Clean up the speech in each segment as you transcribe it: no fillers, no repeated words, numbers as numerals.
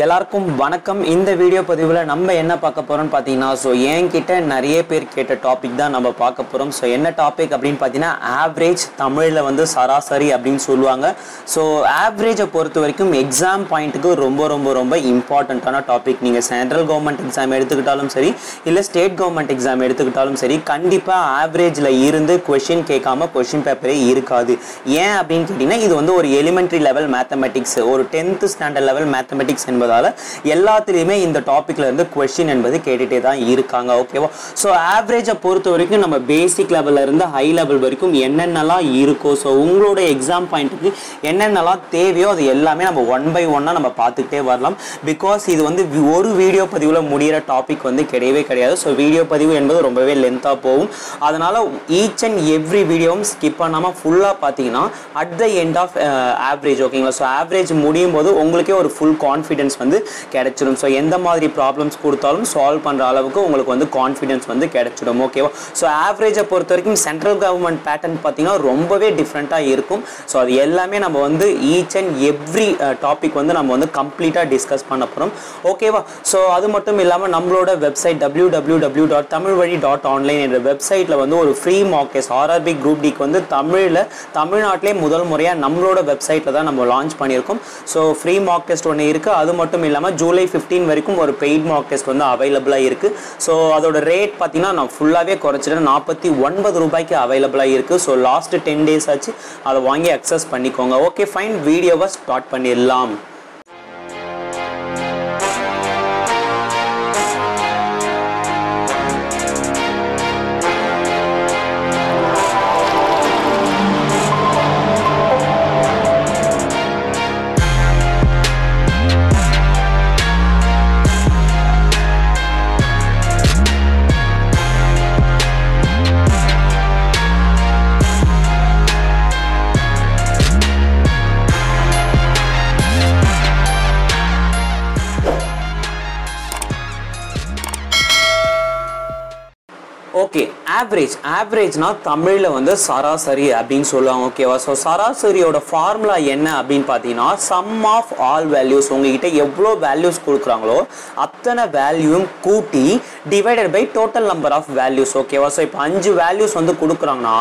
எல்லாருக்கும் வணக்கம். இந்த வீடியோ பதிவில் நம்ம என்ன பார்க்க போகிறோம்னு பார்த்தீங்கன்னா, என்கிட்ட நிறைய பேர் கேட்ட டாபிக் தான் நம்ம பார்க்க போகிறோம். என்ன டாபிக் அப்படின்னு பார்த்தீங்கன்னா, ஆவரேஜ் தமிழில் சராசரி அப்படின்னு சொல்லுவாங்க. ஆவரேஜை பொறுத்த வரைக்கும் எக்ஸாம் பாயிண்ட்டுக்கு ரொம்ப ரொம்ப ரொம்ப இம்பார்ட்டண்ட்டான டாபிக். நீங்கள் சென்ட்ரல் கவர்மெண்ட் எக்ஸாம் எடுத்துக்கிட்டாலும் சரி, இல்லை ஸ்டேட் கவர்மெண்ட் எக்ஸாம் எடுத்துக்கிட்டாலும் சரி, கண்டிப்பாக ஆவரேஜில் இருந்து கொஷின் கேட்காம கொஷின் பேப்பரே இருக்காது. ஏன் அப்படின்னு கேட்டிங்கன்னா, இது ஒரு எலிமெண்ட்ரி லெவல் மேத்தமெட்டிக்ஸ், ஒரு 10th ஸ்டாண்டர்ட் லெவல் மேத்தமெட்டிக்ஸ் என்பதால் எல்லாத்துலேயுமே இந்த டாபிக்ல இருந்து கொஸ்டின் என்பது கேட்டுகிட்டே தான் இருக்காங்க. ஓகேவா? ஆவரேஜை பொறுத்த வரைக்கும் நம்ம பேசிக் லெவலில் இருந்து ஹை லெவல் வரைக்கும் என்னென்னலாம் இருக்கோ, உங்களோட எக்ஸாம் பாயிண்ட்டுக்கு என்னென்னலாம் தேவையோ அது எல்லாமே நம்ம 1 by 1 நம்ம பார்த்துக்கிட்டே வரலாம். பிகாஸ் இது ஒரு வீடியோ பதிவில் முடிகிற டாபிக் கிடையவே கிடையாது. வீடியோ பதிவு என்பது ரொம்பவே லென்த்தாக போகும். அதனால் ஈச் அண்ட் எவ்ரி வீடியோவும் ஸ்கிப் பண்ணாமல் ஃபுல்லாக பார்த்தீங்கன்னா at the end of average, ஓகேங்களா? ஆவரேஜ் முடியும் போது உங்களுக்கே ஒரு ஃபுல் கான்ஃபிடன்ஸ் கிடைச்சிடும். எந்த மாதிரி ப்ராப்ளம்ஸ் கொடுத்தாலும் சால்வ் பண்ற அளவுக்கு உங்களுக்கு கான்ஃபிடன்ஸ் கிடைச்சிடும். ஓகேவா? ஆவரேஜை பொறுத்த வரைக்கும் சென்ட்ரல் கவர்மெண்ட் பேட்டர்ன் பார்த்தீங்கன்னா ரொம்பவே டிஃப்ரெண்ட்டாக இருக்கும். அது எல்லாமே நம்ம ஈச் அண்ட் எவ்ரி டாபிக் நம்ம கம்ப்ளீட்டாக டிஸ்கஸ் பண்ண போகிறோம். ஓகேவா? அது மட்டும் இல்லாமல் நம்மளோட வெப்சைட் www.tamilvali.online என்ற வெப்சைட்டில் ஒரு free Mach test RRB group டிக்கு தமிழ்நாட்டிலே முதல் முறையாக நம்மளோட வெப்சைட்டில் தான் நம்ம லான்ச் பண்ணியிருக்கோம். ஃப்ரீ மாக் டெஸ்ட் ஒன்று இருக்குது. அது மட்டும் இல்லாமல் ஜூலை 15 வரைக்கும் ஒரு பெய்ட் மாக் டெஸ்ட் அவைலபிளாக இருக்குது. அதோட ரேட் பார்த்தீங்கன்னா நான் ஃபுல்லாகவே குறைச்சிட்டேன், 49 ரூபாய்க்கு அவைலபிளாக இருக்குது. லாஸ்ட் 10 days ஆச்சு, அதை வாங்கி அக்சஸ் பண்ணிக்கோங்க. ஓகே ஃபைன், வீடியோவை ஸ்டார்ட் பண்ணிடலாம். ஓகே, ஆவரேஜ்னா தமிழில் சராசரி அப்படின்னு சொல்லுவாங்க. ஓகேவா? சராசரியோட ஃபார்முலா என்ன அப்படின்னு பார்த்தீங்கன்னா, சம் ஆஃப் ஆல் வேல்யூஸ், உங்ககிட்ட எவ்வளோ வேல்யூஸ் கொடுக்குறாங்களோ அத்தனை வேல்யூவும் கூட்டி divided by total number of values. ஓகேவா? இப்போ 5 வேல்யூஸ் கொடுக்குறாங்கன்னா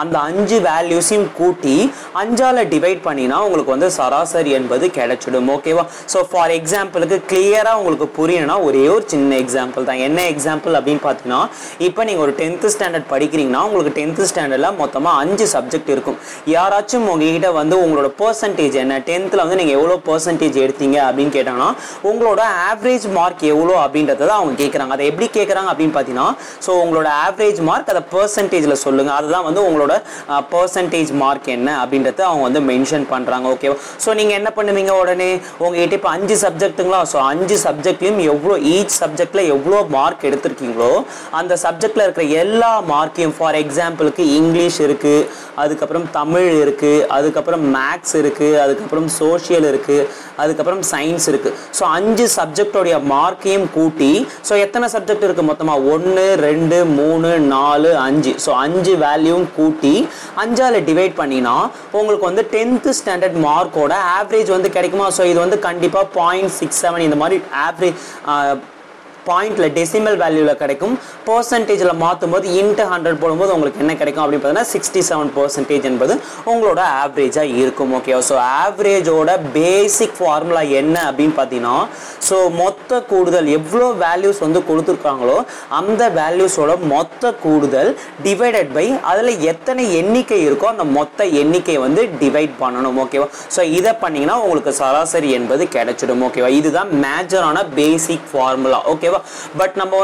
அந்த 5 வேல்யூஸையும் கூட்டி 5ஆல் டிவைட் பண்ணினா உங்களுக்கு சராசரி என்பது கிடைச்சிடும். ஓகேவா? ஃபார் எக்ஸாம்பிளுக்கு கிளியராக உங்களுக்கு புரியணும்னா ஒரே ஒரு சின்ன எக்ஸாம்பிள் தான். என்ன எக்ஸாம்பிள் அப்படின்னு பார்த்தீங்கன்னா, இப்போ நீங்கள் ஒரு 10th ஸ்டாண்டர்ட் படிக்கிறீங்கன்னா உங்களுக்கு 10th ஸ்டாண்டர்டில் மொத்தமாக 5 சப்ஜெக்ட் இருக்கும். யாராச்சும் உங்ககிட்ட உங்களோட பெர்சன்டேஜ் என்ன, 10th நீங்கள் எவ்வளோ பெர்சன்டேஜ் எடுத்தீங்க அப்படின்னு கேட்டாங்கன்னா உங்களோட ஆவரேஜ் மார்க் எவ்வளோ அப்படின்றத அவங்க கேட்குறாங்க. அதை எப்படி கேட்குறாங்க அப்படின்னு பார்த்தீங்கன்னா, உங்களோட ஆவரேஜ் மார்க் அதை பெர்சன்டேஜில் சொல்லுங்கள். அதுதான் உங்களோட பெர்சன்டேஜ் மார்க் என்ன அப்படின்றத அவங்க மென்ஷன் பண்ணுறாங்க. ஓகேவா? நீங்கள் என்ன பண்ணுவீங்க, உடனே உங்ககிட்ட இப்போ 5 சப்ஜெக்ட்டுங்களா, 5 சப்ஜெக்ட்லையும் எவ்வளோ ஈச் சப்ஜெக்டில் எவ்வளோ மார்க் எடுத்திருக்கீங்களோ அந்த சப்ஜெக்டில் இருக்கிற எல்லா மார்க்கையும், ஃபார் எக்ஸாம்பிளுக்கு இங்கிலீஷ் இருக்குது, அதுக்கப்புறம் தமிழ் இருக்குது, அதுக்கப்புறம் மேக்ஸ் இருக்குது, அதுக்கப்புறம் சோஷியல் இருக்குது, அதுக்கப்புறம் சயின்ஸ் இருக்குது. 5 சப்ஜெக்டோடைய மார்க்கையும் கூட்டி, எத்தனை சப்ஜெக்ட் இருக்குது மொத்தமாக, 1 2 3 4 5, 5 வேல்யூவும் கூட்டி 5ஆல் டிவைட் பண்ணினா உங்களுக்கு 10th ஸ்டாண்டர்ட் மார்க்கோட ஆவரேஜ் கிடைக்குமா? இது கண்டிப்பாக 0.67 இந்த மாதிரி ஆவரேஜ் பாயிண்ட்ல டெசிமல் வேல்யூல கிடைக்கும். பெர்சன்டேஜில் மாற்றும் போது இன்ட்டு 100 போடும்போது உங்களுக்கு என்ன கிடைக்கும் அப்படின்னு பார்த்தீங்கன்னா 67% என்பது உங்களோட ஆவரேஜாக இருக்கும். ஓகே, ஆவரேஜோட பேசிக் ஃபார்முலா என்ன அப்படின்னு பார்த்தீங்கன்னா, மொத்த கூடுதல் எவ்வளோ வேல்யூஸ் கொடுத்துருக்காங்களோ அந்த வேல்யூஸோட மொத்த கூடுதல் டிவைடட் பை அதில் எத்தனை எண்ணிக்கை இருக்கோ அந்த மொத்த எண்ணிக்கை டிவைட் பண்ணணும். ஓகேவா? இதை பண்ணீங்கன்னா உங்களுக்கு சராசரி என்பது கிடைச்சிடும். ஓகேவா? இதுதான் மேஜரான பேசிக் ஃபார்முலா. ஓகேவா? பட் நம்ம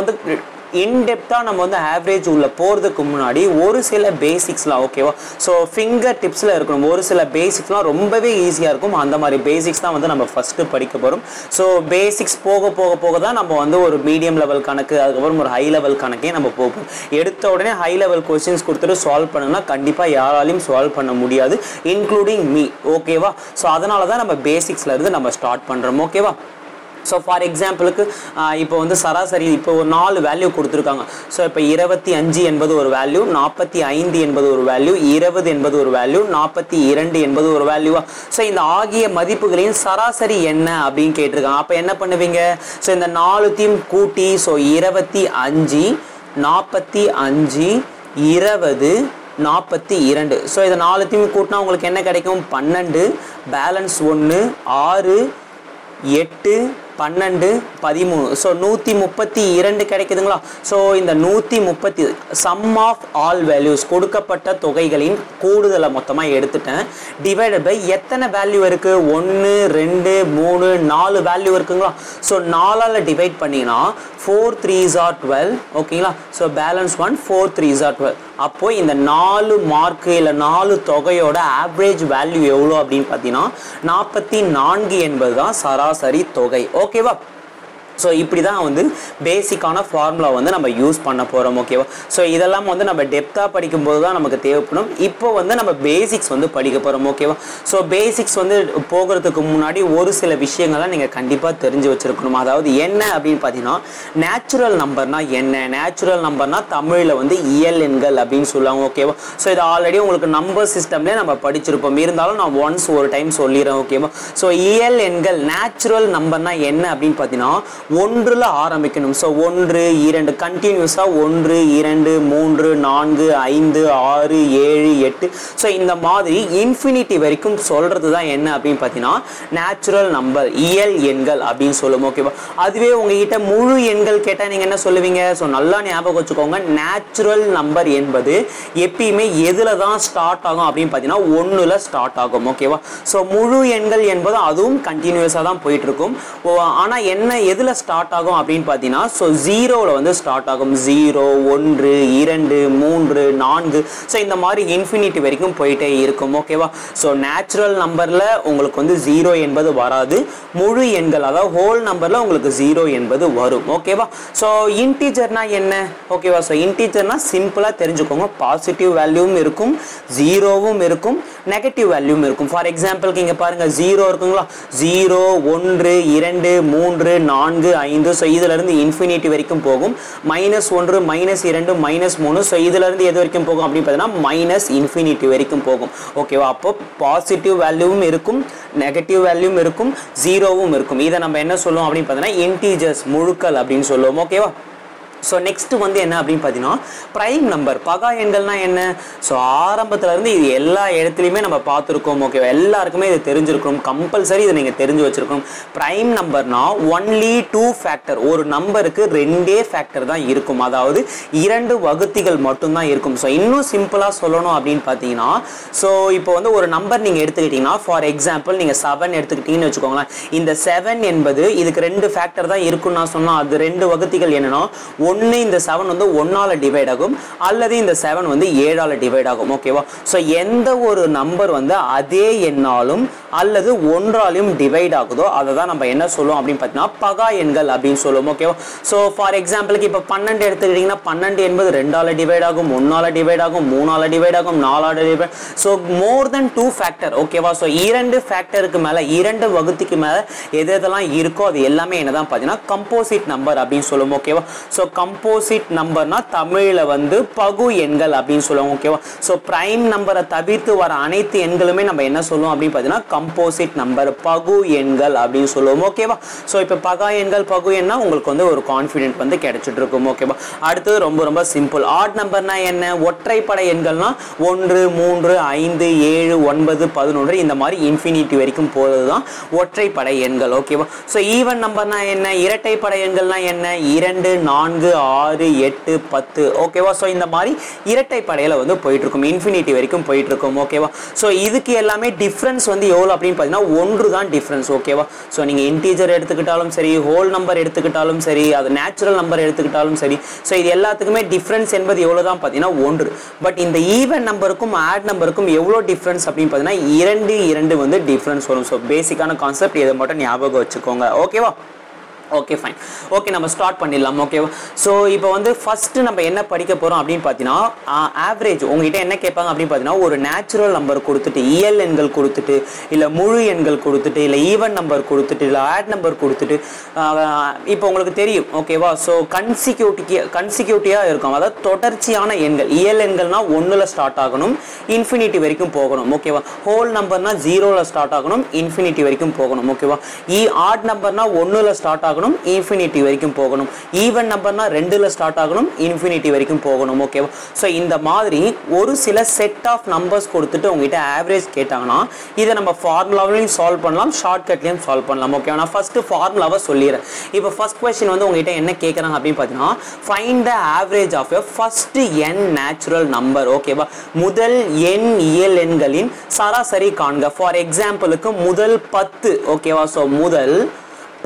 இன்டெப்த்தாக நம்ம ஆவரேஜ் உள்ள போகிறதுக்கு முன்னாடி ஒரு சில பேசிக்ஸ்லாம், ஓகேவா? ஃபிங்கர் டிப்ஸில் இருக்கணும். ஒரு சில பேசிக்ஸ்லாம் ரொம்பவே ஈஸியாக இருக்கும். அந்த மாதிரி பேசிக்ஸ் தான் நம்ம ஃபஸ்ட்டு படிக்க போகிறோம். பேசிக்ஸ் போக போக போக தான் நம்ம ஒரு மீடியம் லெவல் கணக்கு, அதுக்கப்புறம் ஒரு ஹை லெவல் கணக்கே நம்ம போகும். எடுத்த உடனே ஹை லெவல் கொஸ்டின்ஸ் கொடுத்துட்டு சால்வ் பண்ணுன்னா கண்டிப்பாக யாராலையும் சால்வ் பண்ண முடியாது, இன்க்ளூடிங் மீ. ஓகேவா? அதனால தான் நம்ம பேசிக்ஸில் இருந்து நம்ம ஸ்டார்ட் பண்ணுறோம். ஓகேவா? ஸோ ஃபார் எக்ஸாம்பிளுக்கு இப்போ வந்து சராசரி இப்போ ஒரு 4 வேல்யூ கொடுத்துருக்காங்க. ஸோ இப்போ 25 என்பது ஒரு வேல்யூ, 45 என்பது ஒரு வேல்யூ, 20 என்பது ஒரு வேல்யூ, 42 என்பது ஒரு வேல்யூவா. ஸோ இந்த ஆகிய மதிப்புகளின் சராசரி என்ன அப்படின்னு கேட்டிருக்காங்க. அப்போ என்ன பண்ணுவீங்க? ஸோ இந்த 4த்தையும் கூட்டி, ஸோ 25, 45, 20, 42. ஸோ இதை 4த்தையும் கூட்டினா உங்களுக்கு என்ன கிடைக்கும்? 12, பேலன்ஸ் 1, 6, 8, 12, 13. ஸோ 132 கிடைக்குதுங்களா? ஸோ இந்த 130 சம் ஆஃப் ஆல் வேல்யூஸ் கொடுக்கப்பட்ட தொகைகளின் கூடுதலை மொத்தமாக எடுத்துட்டேன். டிவைடட் பை எத்தனை வேல்யூ இருக்குது? 1, 2, 3, 4 வேல்யூ இருக்குங்களா? ஸோ 4ஆல் டிவைட் பண்ணிங்கன்னா 4 3s are 12. ஓகேங்களா? So balance 1, 4 3s are 12. அப்போ இந்த 4 மார்க்கு இல்லை 4 தொகையோட ஆவரேஜ் வேல்யூ எவ்வளோ அப்படின்னு பார்த்தீங்கன்னா 44 என்பது தான் சராசரி தொகை. ஓகேவா? ஸோ இப்படி தான் வந்து பேசிக்கான ஃபார்முலா வந்து நம்ம யூஸ் பண்ண போகிறோம். ஓகேவா? ஸோ இதெல்லாம் வந்து நம்ம டெப்த்தாக படிக்கும்போது தான் நமக்கு தேவைப்படும். இப்போ வந்து நம்ம பேசிக்ஸ் வந்து படிக்க போகிறோம். ஓகேவா? ஸோ பேசிக்ஸ் வந்து போகிறதுக்கு முன்னாடி ஒரு சில விஷயங்கள்லாம் நீங்கள் கண்டிப்பாக தெரிஞ்சு வச்சுருக்கணும். அதாவது என்ன அப்படின்னு பார்த்தீங்கன்னா, நேச்சுரல் நம்பர்னா என்ன? நேச்சுரல் நம்பர்னா தமிழில் வந்து இயல் எண்கள் அப்படின்னு சொல்லுவாங்க. ஓகேவா? ஸோ இது ஆல்ரெடி உங்களுக்கு நம்பர் சிஸ்டம்லேயே நம்ம படிச்சிருப்போம். இருந்தாலும் நான் ஒன்ஸ் ஒரு டைம் சொல்லிடுறேன். ஓகேவா? ஸோ இயல் எண்கள் நேச்சுரல் நம்பர்னா என்ன அப்படின்னு பார்த்தீங்கன்னா, 1ல் ஆரம்பிக்கணும். ஸோ 1, 2 கண்டினியூஸாக 1, 2, 3, 4, 5, 6, 7, 8. ஸோ இந்த மாதிரி இன்ஃபினிட்டி வரைக்கும் சொல்கிறது தான் என்ன அப்படின்னு பார்த்தீங்கன்னா நேச்சுரல் நம்பர், இயல் எண்கள் அப்படின்னு சொல்லுவோம். ஓகேவா? அதுவே உங்ககிட்ட முழு எண்கள் கேட்டால் நீங்கள் என்ன சொல்லுவீங்க? ஸோ நல்லா ஞாபகம் வச்சுக்கோங்க, நேச்சுரல் நம்பர் என்பது எப்பயுமே எதில் தான் ஸ்டார்ட் ஆகும் அப்படின்னு பார்த்தீங்கன்னா 1ல் ஸ்டார்ட் ஆகும். ஓகேவா? ஸோ முழு எண்கள் என்பது அதுவும் கண்டினியூஸாக தான் போயிட்டு இருக்கும். ஆனால் என்ன எதில் ஸ்டார்ட் ஆகும் அப்படின்னு பார்த்தீங்கன்னா, ஸோ 0ல் வந்து ஸ்டார்ட் ஆகும். 0, 1, 2, 3, 4. ஸோ இந்த மாதிரி இன்ஃபினிட்டி வரைக்கும் போயிட்டே இருக்கும். ஓகேவா? ஸோ நேச்சுரல் நம்பரில் உங்களுக்கு வந்து 0 என்பது வராது. முழு எண்கள் அதாவது ஹோல் நம்பரில் உங்களுக்கு 0 என்பது வரும். ஓகேவா? ஸோ இன்டீஜர்னா என்ன? ஓகேவா? ஸோ இன்டீஜர்னா சிம்பிளாக தெரிஞ்சுக்கோங்க, பாசிட்டிவ் வேல்யூவும் இருக்கும், 0வும் இருக்கும், நெகட்டிவ் வேல்யூவும் இருக்கும். ஃபார் எக்ஸாம்பிளுக்கு இங்கே பாருங்கள், 0 இருக்குங்களா? 0, 1, 2, 3, 4, 5. ஸோ இதிலிருந்து இன்ஃபினிட்டி வரைக்கும் போகும். -1, -2, -3. ஸோ இதிலிருந்து எது வரைக்கும் போகும் அப்படின்னு பார்த்தீங்கன்னா மைனஸ் இன்ஃபினிட்டி வரைக்கும் போகும். ஓகேவா? அப்போ பாசிட்டிவ் வேல்யூவும் இருக்கும், நெகட்டிவ் வேல்யூவும் இருக்கும், 0வும் இருக்கும். இதை நம்ம என்ன சொல்லுவோம் அப்படின்னு பார்த்தீங்கன்னா இன்டீஜர்ஸ், முழுக்கள் அப்படின்னு சொல்லுவோம். ஓகேவா? ஸோ நெக்ஸ்ட் வந்து என்ன அப்படின்னு பார்த்தீங்கன்னா ப்ரைம் நம்பர், பகா எண்கள்னா என்ன? ஸோ ஆரம்பத்துலேருந்து இது எல்லா இடத்துலையுமே நம்ம பார்த்துருக்கோம். ஓகேவா? எல்லாருக்குமே இது தெரிஞ்சிருக்கணும், கம்பல்சரி இதை நீங்கள் தெரிஞ்சு வச்சுருக்கணும். ப்ரைம் நம்பர்னா ஒன்லி 2 ஃபேக்டர், ஒரு நம்பருக்கு 2 ஃபேக்டர் தான் இருக்கும், அதாவது 2 வகுத்திகள் மட்டும்தான் இருக்கும். ஸோ இன்னும் சிம்பிளாக சொல்லணும் அப்படின்னு பார்த்தீங்கன்னா, ஸோ இப்போ வந்து ஒரு நம்பர் நீங்கள் எடுத்துக்கிட்டிங்கன்னா, ஃபார் எக்ஸாம்பிள் நீங்கள் 7 எடுத்துக்கிட்டீங்கன்னு வச்சுக்கோங்களேன். இந்த 7 என்பது இதுக்கு 2 ஃபேக்டர் தான் இருக்குன்னு நான் சொன்னால் அது 2 வகுத்திகள் என்னன்னா, ஒன்று இந்த 7 வந்து 1ஆல் டிவைட் ஆகும், அல்லது இந்த 7 வந்து 7ஆல் டிவைட் ஆகும். ஓகேவா? ஸோ எந்த ஒரு நம்பர் வந்து அதே எண்ணாலும் அல்லது 1ஆலையும் டிவைட் ஆகுதோ அதை தான் நம்ம என்ன சொல்லுவோம் அப்படின்னு பார்த்தீங்கன்னா பகா எண்கள் அப்படின்னு சொல்லுவோம். ஓகேவா? ஸோ ஃபார் எக்ஸாம்பிளுக்கு இப்போ 12 எடுத்துக்கிட்டிங்கன்னா 12 என்பது 2ஆல் டிவைட் ஆகும், 1ஆல் டிவைட் ஆகும், 3ஆல் டிவைட் ஆகும், 4ஆல் டிவைட். ஸோ மோர் தென் 2 ஃபேக்டர். ஓகேவா? ஸோ 2 ஃபேக்டருக்கு மேலே, 2 வகுத்திக்கு மேலே எது எதெல்லாம் இருக்கோ அது எல்லாமே என்ன தான் பார்த்தீங்கன்னா கம்போசிட் நம்பர் அப்படின்னு சொல்லுவோம். ஓகேவா? ஸோ கம்போசிட் நம்பர்னா தமிழில் வந்து பகு எண்கள் அப்படின்னு சொல்லுவோம். ஓகேவா? ஸோ பிரைம் நம்பரை தவிர்த்து வர அனைத்து எண்களுமே நம்ம என்ன சொல்லுவோம் அப்படின்னு பார்த்தீங்கன்னா கம்போசிட் நம்பர், பகு எண்கள் அப்படின்னு சொல்லுவோம். ஓகேவா? ஸோ இப்போ பகா எண்கள், பகு எண்ணா உங்களுக்கு வந்து ஒரு கான்ஃபிடென்ட் வந்து கிடைச்சிட்டு இருக்கும். ஓகேவா? அடுத்தது ரொம்ப ரொம்ப சிம்பிள், ஆட் நம்பர்னா என்ன? ஒற்றைப்படை எண்கள்னா 1, 3, 5, 7, 9, 11 இந்த மாதிரி இன்ஃபினிட்டி வரைக்கும் போகிறது தான் ஒற்றைப்படை எண்கள். ஓகேவா? ஸோ ஈவன் நம்பர்னா என்ன? இரட்டைப்படை எண்கள்னா என்ன? 2, 4, 6, 8, 10. ஓகேவா? ஸோ இந்த மாதிரி இரட்டை படையில வந்து போயிட்டு இருக்கும், இன்ஃபினிட்டி வரைக்கும் போயிட்டு இருக்கும். ஓகேவா? ஸோ இதுக்கு எல்லாமே டிஃப்ரென்ஸ் வந்து எவ்வளோ அப்படின்னு பார்த்தீங்கன்னா 1 தான் டிஃப்ரென்ஸ். ஓகேவா? ஸோ நீங்கள் இன்டீஜர் எடுத்துக்கிட்டாலும் சரி, ஹோல் நம்பர் எடுத்துக்கிட்டாலும் சரி, அது நேச்சுரல் நம்பர் எடுத்துக்கிட்டாலும் சரி, ஸோ இது எல்லாத்துக்குமே டிஃப்ரென்ஸ் என்பது எவ்வளோ தான் பார்த்தீங்கன்னா 1. பட் இந்த ஈவன் நம்பருக்கும் ஆட் நம்பருக்கும் எவ்வளோ டிஃப்ரென்ஸ் அப்படின்னு பார்த்தீங்கன்னா 2 வந்து டிஃப்ரென்ஸ் வரும். ஸோ பேசிக்கான கான்செப்ட் இதை மட்டும் ஞாபகம் வச்சுக்கோங்க. ஓகேவா? Okay fine. ஓகே நம்ம ஸ்டார்ட் பண்ணிடலாம். ஓகேவா? ஸோ இப்போ வந்து ஃபஸ்ட்டு நம்ம என்ன படிக்க போகிறோம் அப்படின்னு பார்த்தீங்கன்னா ஆவரேஜ். உங்ககிட்ட என்ன கேட்பாங்க அப்படின்னு பார்த்தீங்கன்னா ஒரு நேச்சுரல் நம்பர் கொடுத்துட்டு இயல் எண்கள் கொடுத்துட்டு இல்லை முழு எண்கள் கொடுத்துட்டு இல்லை ஈவன் நம்பர் கொடுத்துட்டு இல்லை ஆட் நம்பர் கொடுத்துட்டு இப்போ உங்களுக்கு தெரியும். ஓகேவா? ஸோ கன்சிக்யூட்டிவாக இருக்கும். அதாவது தொடர்ச்சியான எண்கள். இயல் எண்கள்னா 1ல் ஸ்டார்ட் ஆகணும், இன்ஃபினிட்டி வரைக்கும் போகணும். ஓகேவா? ஹோல் நம்பர்னா 0ல் ஸ்டார்ட் ஆகணும், இன்ஃபினிட்டி வரைக்கும் போகணும். ஓகேவா? ஆட் நம்பர்னா 1ல் ஸ்டார்ட் ஆகணும், இன்ஃபினிட்டி வரைக்கும் போகணும். ஈவன் நம்பர்னா 2ல் ஸ்டார்ட் ஆகணும், இன்ஃபினிட்டி வரைக்கும் போகணும். ஓகேவா? ஸோ இந்த மாதிரி ஒரு சில செட் ஆஃப் நம்பர்ஸ் கொடுத்துட்டு உங்ககிட்ட ஆவரேஜ் கேட்டாங்கன்னா இதை நம்ம ஃபார்முலாவிலையும் சால்வ் பண்ணலாம், ஷார்ட்கட்லையும் சால்வ் பண்ணலாம். ஓகேவா? நான் ஃபர்ஸ்ட் ஃபார்முலாவை சொல்லிடுறேன். இப்போ ஃபர்ஸ்ட் கொஸ்டின் வந்து உங்ககிட்ட என்ன கேட்குறாங்க அப்படின்னு பார்த்தீங்கன்னா find the average of a first n natural number. ஓகேவா? முதல் எண் இயல் எண்களின் சராசரி காண்க. ஃபார் எக்ஸாம்பிளுக்கு முதல் 10. ஓகேவா? ஸோ முதல்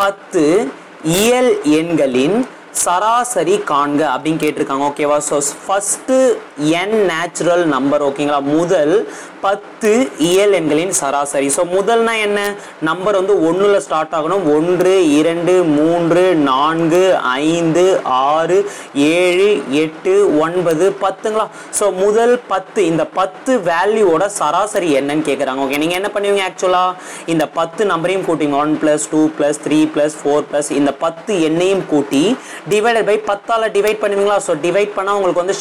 10 இயல் எண்களின் சராசரி காண்க அப்படின்னு கேட்டிருக்காங்க. ஓகேவா? So first n natural number. ஓகேங்களா? முதல் 10 இயல் எண்களின் சராசரி. ஸோ முதல்னா என்ன? நம்பர் வந்து 1ல் ஸ்டார்ட் ஆகணும். 1 2 3 4 5 6 7 8 9 10ங்களா? ஸோ முதல் 10 இந்த 10 வேல்யூவோட சராசரி என்னன்னு கேட்குறாங்க. ஓகே, நீங்கள் என்ன பண்ணுவீங்க? ஆக்சுவலாக இந்த 10 நம்பரையும் கூட்டிங்க. 1 + 2 + 3 + 4 இந்த 10 எண்ணையும் கூட்டி டிவைடட் பை 10ஆல் டிவைட் பண்ணுவீங்களா? ஸோ டிவைட் பண்ணால் உங்களுக்கு வந்து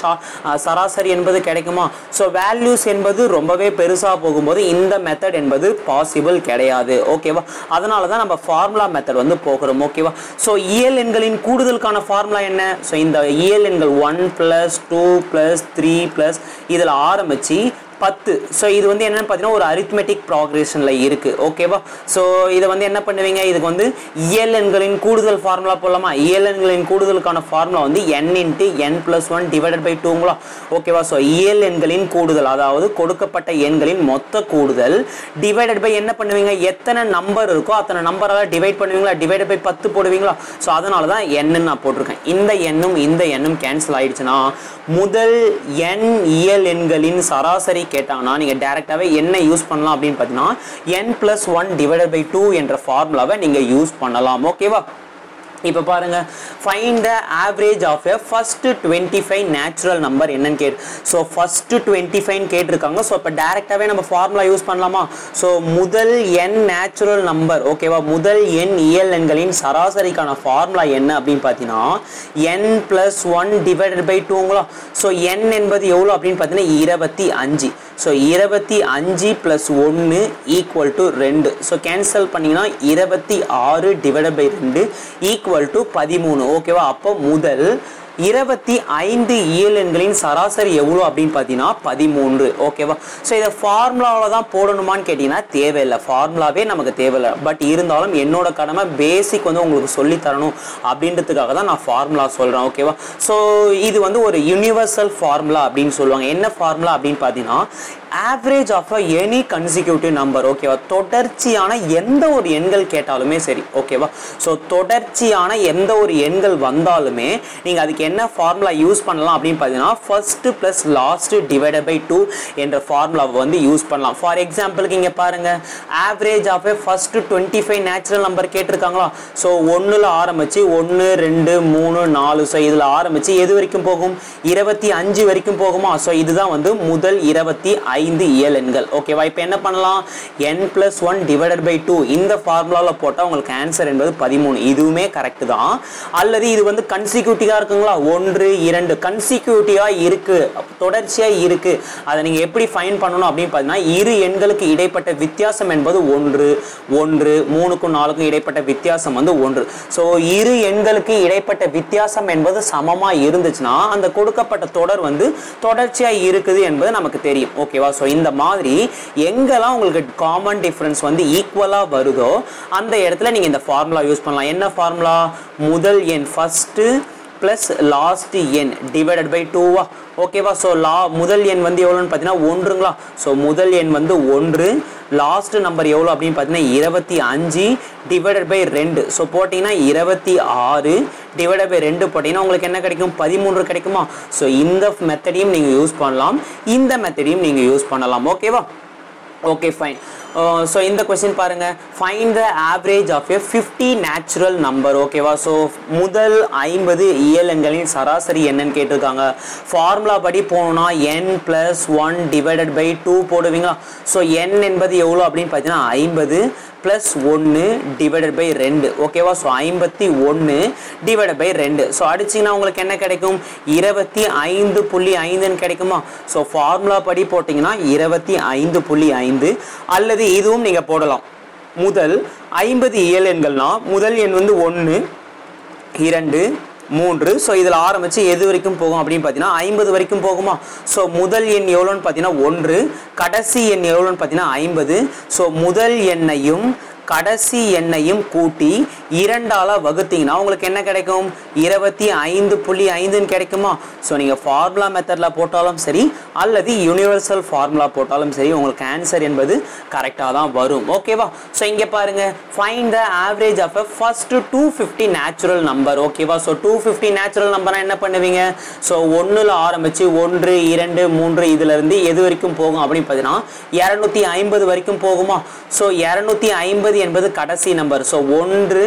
சராசரி என்பது கிடைக்குமா? ஸோ வேல்யூஸ் என்பது ரொம்பவே பெருசாக போகும்போது இந்த மெத்தட் என்பது பாசிபிள் கிடையாது. ஓகேவா? அதனால தான் நம்ம ஃபார்முலா மெத்தட் வந்து போகிறோம். ஓகேவா? ஸோ இயல் எண்களின் கூடுதலுக்கான ஃபார்முலா என்ன? ஸோ இந்த இயல் எண்கள் 1 + 2 + 3 இதில் ஆரம்பித்து 10. ஸோ இது வந்து என்னன்னு பார்த்தீங்கன்னா ஒரு அரித்மெட்டிக் ப்ராக்ரஷனில் இருக்குது. ஓகேவா? ஸோ இதை வந்து என்ன பண்ணுவீங்க? இதுக்கு வந்து இயல் எண்களின் கூடுதல் ஃபார்முலா போடலாமா? இயல் எண்களின் கூடுதலுக்கான ஃபார்முலா வந்து n × n + 1 டிவைடட் பை 2ங்களா? ஓகேவா? ஸோ இயல் எண்களின் கூடுதல், அதாவது கொடுக்கப்பட்ட எண்களின் மொத்த கூடுதல் டிவைடட் பை என்ன பண்ணுவீங்க? எத்தனை நம்பர் இருக்கோ அத்தனை நம்பரால் டிவைட் பண்ணுவீங்களா? டிவைடட் பை 10 போடுவீங்களா? ஸோ அதனால தான் n நான் போட்டிருக்கேன். இந்த எண்ணும் இந்த எண்ணும் கேன்சல் ஆயிடுச்சுன்னா முதல் n இயல் எண்களின் சராசரி கேட்டாங்கன்னா நீங்க டைரக்டாவே என்ன யூஸ் பண்ணலாம் அப்படின்னு பார்த்தீங்கன்னா n + 1 டிவைடட் பை 2 என்ற ஃபார்முலாவை நீங்க யூஸ் பண்ணலாம். ஓகேவா? இப்போ பாருங்க, find the average of a first 25 natural number என்னன்னு கேட்டு. ஸோ ஃபர்ஸ்ட் 25 கேட்டிருக்காங்க. ஸோ இப்போ டைரக்டாகவே நம்ம ஃபார்முலா யூஸ் பண்ணலாமா? ஸோ முதல் எண் நேச்சுரல் நம்பர். ஓகேவா? முதல் எண் இயல் எண்களின் சராசரிக்கான ஃபார்முலா என்ன அப்படின்னு பார்த்தீங்கன்னா n + 1 டிவைடட் பை 2ங்களா? ஸோ n என்பது எவ்வளோ அப்படின்னு பார்த்தீங்கன்னா 25. ஸோ 25 + 1 = 2. ஸோ கேன்சல் பண்ணிங்கன்னா 26 டிவைடட் பை 2 = 13. ஓகேவா? அப்போ முதல் 25 இயல் எண்களின் சராசரி எவ்வளோ அப்படின்னு பார்த்தீங்கன்னா 13. ஓகேவா? ஸோ இதை ஃபார்முலாவில் தான் போடணுமான்னு கேட்டிங்கன்னா தேவையில்லை, ஃபார்முலாவே நமக்கு தேவையில்லை. பட் இருந்தாலும் என்னோட கடமை பேசிக் வந்து உங்களுக்கு சொல்லித்தரணும் அப்படின்றதுக்காக தான் நான் ஃபார்முலா சொல்கிறேன். ஓகேவா? ஸோ இது வந்து ஒரு யூனிவர்சல் ஃபார்முலா அப்படின்னு சொல்லுவாங்க. என்ன ஃபார்முலா அப்படின்னு பார்த்தீங்கன்னா average of any consecutive number. ஓகேவா? தொடர்ச்சியான எந்த ஒரு எண்கள் கேட்டாலுமே சரி. ஓகேவா? ஸோ தொடர்ச்சியான எந்த ஒரு எண்கள் வந்தாலுமே நீங்கள் அதுக்கு என்ன ஃபார்முலா யூஸ் பண்ணலாம் அப்படின்னு பார்த்தீங்கன்னா ஃபர்ஸ்ட் + லாஸ்ட் டிவைடட் பை 2 என்ற ஃபார்முலாவை வந்து யூஸ் பண்ணலாம். ஃபார் எக்ஸாம்பிளுக்கு இங்கே பாருங்க, average of a first 25 natural number கேட்டிருக்காங்களா? ஸோ 1ல் ஆரம்பிச்சு 1 2 3 4. ஸோ இதில் ஆரம்பிச்சு எது வரைக்கும் போகும்? 25 வரைக்கும் போகுமா? ஸோ இதுதான் வந்து முதல் 25 இயல் எண்கள். ஓகேவா? இப்போ என்ன பண்ணலாம்? n + 1 டிவைடட் பை 2 இந்த ஃபார்முலாவில் போட்டால் உங்களுக்கு ஆன்சர் என்பது 13. இதுவுமே கரெக்ட் தான். அல்லது இது வந்து கன்சிக்யூட்டிவாக இருக்குங்களா? 1 2 கன்சிக்யூட்டிவாக இருக்கு, தொடர்ச்சியாக இருக்கு. அதை நீங்கள் எப்படி ஃபைண்ட் பண்ணணும் அப்படின்னு பார்த்தீங்கன்னா இரு எண்களுக்கு இடைப்பட்ட வித்தியாசம் என்பது 1 1 3க்கும் 4க்கும் இடைப்பட்ட வித்தியாசம் வந்து 1. ஸோ இரு எண்களுக்கு இடைப்பட்ட வித்தியாசம் என்பது சமமாக இருந்துச்சுன்னா அந்த கொடுக்கப்பட்ட தொடர் வந்து தொடர்ச்சியாக இருக்குது என்பது நமக்கு தெரியும். ஓகேவா? ஸோ இந்த மாதிரி எங்கெல்லாம் உங்களுக்கு காமன் டிஃபரன்ஸ் வந்து ஈக்குவலாக வருதோ அந்த இடத்துல நீங்கள் இந்த ஃபார்முலா யூஸ் பண்ணலாம். என்ன ஃபார்முலா? முதல் எண் ஃபர்ஸ்ட் ப்ளஸ் லாஸ்ட் எண் டிவைடட் பை 2வா? ஓகேவா? ஸோ முதல் எண் வந்து எவ்வளோன்னு பார்த்தீங்கன்னா 1ங்களா? ஸோ முதல் எண் வந்து 1, லாஸ்ட் நம்பர் எவ்வளோ அப்படின்னு பார்த்தீங்கன்னா 25 டிவைடட் பை 2. ஸோ போட்டிங்கன்னா 26 டிவைடட் பை 2 போட்டிங்கன்னா உங்களுக்கு என்ன கிடைக்கும்? 13 கிடைக்குமா? ஸோ இந்த மெத்தடையும் நீங்கள் யூஸ் பண்ணலாம், இந்த மெத்தடையும் நீங்கள் யூஸ் பண்ணலாம். ஓகேவா? Okay fine. ஸோ இந்த கொஸ்டின் பாருங்க, find the average of a 50 natural number. ஓகேவா? ஸோ முதல் 50 இயல் எண்களின் சராசரி என்னன்னு கேட்டிருக்காங்க. ஃபார்முலா படி போனோம்னா n + 1 டிவைடட் பை 2 போடுவீங்களா? ஸோ n என்பது எவ்வளோ அப்படின்னு பார்த்தீங்கன்னா 50 + 1 டிவைடட் பை 2. ஓகேவா? So 51 divided by 2. ஸோ அடிச்சிங்கன்னா உங்களுக்கு என்ன கிடைக்கும்? 25.5 கிடைக்குமா? ஸோ ஃபார்முலா படி போட்டிங்கன்னா 25.5, அல்லது இதுவும் நீங்கள் போடலாம். முதல் 50 இயல் எண்கள்னா முதல் எண் வந்து 1, 2, 3. ஸோ இதில் ஆரம்பித்து எது வரைக்கும் போகும் அப்படின்னு பார்த்தீங்கன்னா 50 வரைக்கும் போகுமா? ஸோ முதல் எண் எவ்வளோன்னு பார்த்தீங்கன்னா 1, கடைசி எண் எவ்வளோன்னு பார்த்தீங்கன்னா 50. ஸோ முதல் எண்ணையும் கடைசி எண்ணையும் கூட்டி 2ஆல் வகுத்தீங்கன்னா உங்களுக்கு என்ன கிடைக்கும்? 25.5 கிடைக்குமா? ஸோ நீங்கள் ஃபார்முலா மெத்தடில் போட்டாலும் சரி, அல்லது யூனிவர்சல் ஃபார்முலா போட்டாலும் சரி, உங்களுக்கு ஆன்சர் என்பது கரெக்டாக தான் வரும். ஓகேவா? ஸோ இங்கே பாருங்க, find the average of a first 250 natural number. ஓகேவா? ஸோ 250 நேச்சுரல் நம்பர்னா என்ன பண்ணுவீங்க? ஸோ 1ல் ஆரம்பித்து 1, 2, 3 இதிலிருந்து எது வரைக்கும் போகும் அப்படின்னு பார்த்தீங்கன்னா 250 வரைக்கும் போகுமா? ஸோ 250 என்பது கடைசி number. So 1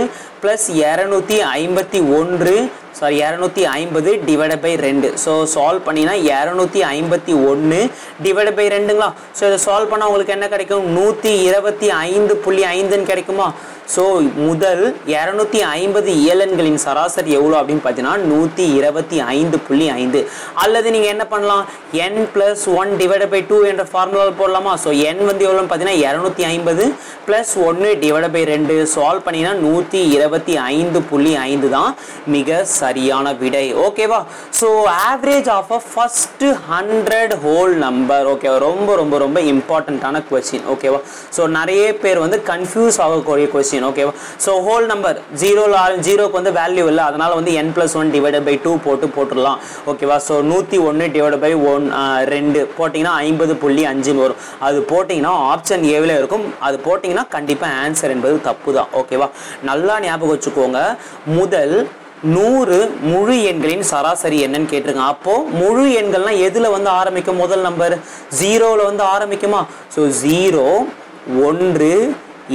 + 251, sorry 250 divided by 2. So solve பண்ணினா 251 டிவைடட் பை 2ங்களா? ஸோ இதை சால்வ் பண்ணால் உங்களுக்கு என்ன கிடைக்கும்? 125.5 கிடைக்குமா? ஸோ முதல் 250 இயலெண்களின் சராசரி எவ்வளோ அப்படின்னு பார்த்தீங்கன்னா 125.5. அல்லது நீங்கள் என்ன பண்ணலாம்? n + 1 டிவைடட் பை 2 என்ற ஃபார்முலாவில் போடலாமா? ஸோ n வந்து எவ்வளோன்னு பார்த்தீங்கன்னா 250 + 1 டிவைடட் பை 2. சால்வ் பண்ணினா 125.5 தான் மிக சரியான விடை. ஓகேவா? So average of a first 100 whole number. ஓகேவா? ரொம்ப ரொம்ப ரொம்ப இம்பார்ட்டண்ட்டான கொஸ்டின். ஓகேவா? ஸோ நிறைய பேர் வந்து கன்ஃபியூஸ் ஆகக்கூடிய கொஸ்டின். ஓகேவா? ஸோ ஹோல் நம்பர் 0க்கு வந்து வேல்யூ இல்லை, அதனால வந்து n + 1 டிவைடட் பை 2 போட்டுடலாம். ஓகேவா? ஸோ 101 டிவைடட் பை 2 போட்டிங்கன்னா 50.5 வரும். அது போட்டிங்கன்னா ஆப்ஷன் ஏவில் இருக்கும். அது போட்டிங்கன்னா கண்டிப்பாக ஆன்சர் என்பது தப்பு தான். ஓகேவா? நல்லா ஞாபகம் வச்சுக்கோங்க. முதல் 100 முழு எண்களின் சராசரி என்னன்னு கேட்டிருக்காங்க. அப்போ முழு எண்கள்லாம் எதுல வந்து ஆரம்பிக்கும்? முதல் நம்பர் 0ல வந்து ஆரம்பிக்குமா? ஸோ 0, 1,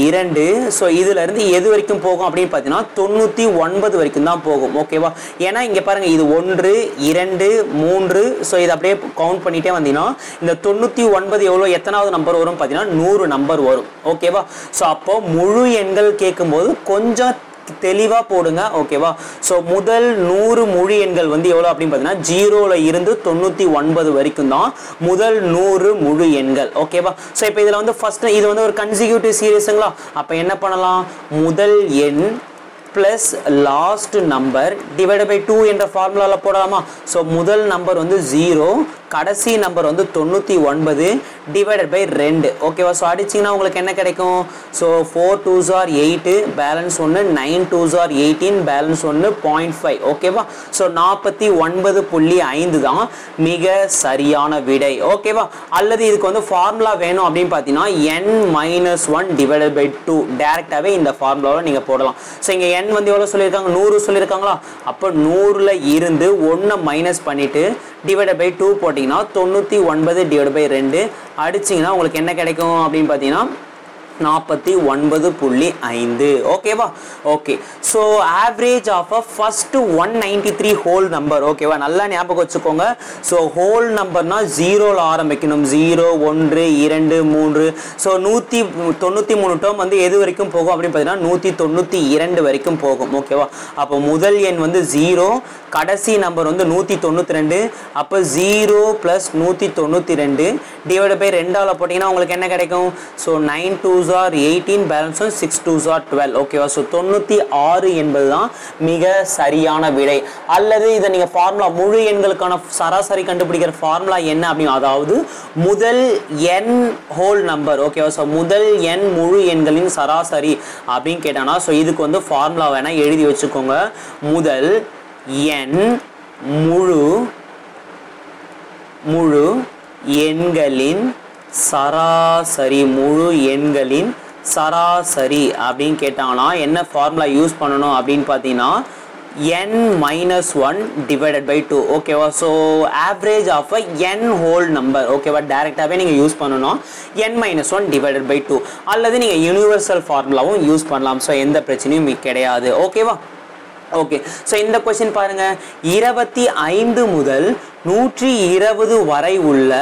2. ஸோ இதுல இருந்து எது வரைக்கும் போகும் அப்படின்னு பார்த்தீங்கன்னா 99 வரைக்கும் தான் போகும். ஓகேவா? ஏன்னா இங்கே பாருங்க, இது 1, 2, 3. ஸோ இதை அப்படியே கவுண்ட் பண்ணிட்டே வந்தீங்கன்னா இந்த 99 எவ்வளோ, எத்தனாவது நம்பர் வரும் பார்த்தீங்கன்னா 100 நம்பர் வரும். ஓகேவா? ஸோ அப்போ முழு எண்கள் கேட்கும்போது கொஞ்சம் தெளிவாக போடுங்க. ஓகேவா? ஸோ முதல் 100 முழு எண்கள் வந்து எவ்வளோ அப்படின்னு பார்த்தீங்கன்னா 0ல இருந்து 99 வரைக்கும் தான் முதல் 100 முழு எண்கள். ஓகேவா? ஸோ இப்போ இதில் வந்து ஃபர்ஸ்ட் இது வந்து ஒரு கன்சிக்யூட்டிவ் சீரீஸுங்களா? அப்போ என்ன பண்ணலாம்? முதல் எண் plus last number divide by 2 என்ற ஃபார்முலாவில் போடலாமா? ஸோ முதல் நம்பர் வந்து 0, கடைசி நம்பர் வந்து 99 டிவைடட் பை 2. ஓகேவா? ஸோ அடிச்சிங்கன்னா உங்களுக்கு என்ன கிடைக்கும்? So 4 2s are 8, balance 1, 9 2s are 18, balance 1, 0.5. ஓகேவா? ஸோ 49.5 தான் மிக சரியான விடை. ஓகேவா? அல்லது இதுக்கு வந்து ஃபார்முலா வேணும் அப்படின்னு பார்த்தீங்கன்னா n - 1 டிவைடட் பை 2 டேரெக்டாகவே இந்த ஃபார்முலாவில் நீங்கள் போடலாம். ஸோ இங்கே n வந்து எவ்வளோ சொல்லியிருக்காங்க? 100 சொல்லியிருக்காங்களா? அப்போ 100ல் இருந்து 1 மைனஸ் பண்ணிவிட்டு டிவைட் பை 2 போட்டிங்கன்னா 99 டிவைட் பை 2 அடிச்சிங்கன்னா உங்களுக்கு என்ன கிடைக்கும் அப்படின்னு பார்த்தீங்கன்னா 49.5. ஓகேவா? Okay. So average of a first 193 whole number. ஓகேவா? நல்லா ஞாபகம் வச்சுக்கோங்க. ஸோ ஹோல் நம்பர்னா 0ல் ஆரம்பிக்கணும். 0, 1, 2, 3. ஸோ 193 டேர்ம் வந்து எது வரைக்கும் போகும் அப்படின்னு பார்த்தீங்கன்னா 192 வரைக்கும் போகும். ஓகேவா? அப்போ முதல் எண் வந்து 0, கடைசி நம்பர் வந்து 192. அப்போ 0 + 192 டிவைட் பை 2ஆல் போட்டிங்கன்னா உங்களுக்கு என்ன கிடைக்கும்? So 9 2s are 18, balance 6 2s are 12. ஓகேவா? ஸோ 96 என்பது தான் மிக சரியான விடை. அல்லது இதை நீங்கள் ஃபார்முலா முழு எண்களுக்கான சராசரி கண்டுபிடிக்கிற ஃபார்முலா என்ன அப்படின்னு, அதாவது முதல் எண் ஹோல் நம்பர். ஓகேவா? ஸோ முதல் எண் முழு எண்களின் சராசரி அப்படின்னு கேட்டானா, ஸோ இதுக்கு வந்து ஃபார்முலா வேணா எழுதி வச்சுக்கோங்க. முதல் எண் முழு எண்களின் சராசரி, முழு எண்களின் சராசரி அப்படின்னு கேட்டாங்கன்னா என்ன ஃபார்முலா யூஸ் பண்ணணும் அப்படின்னு பார்த்தீங்கன்னா n minus 1 divided by 2 ஓகேவா so average of n whole number ஓகேவா டைரெக்டாகவே நீங்கள் யூஸ் பண்ணணும் n minus 1 divided by 2 அல்லது நீங்கள் யூனிவர்சல் ஃபார்முலாவும் யூஸ் பண்ணலாம் ஸோ எந்த பிரச்சனையும் கிடையாது ஓகேவா ஓகே ஸோ இந்த கொஸ்டின் பாருங்க 25 முதல் 120 வரை உள்ள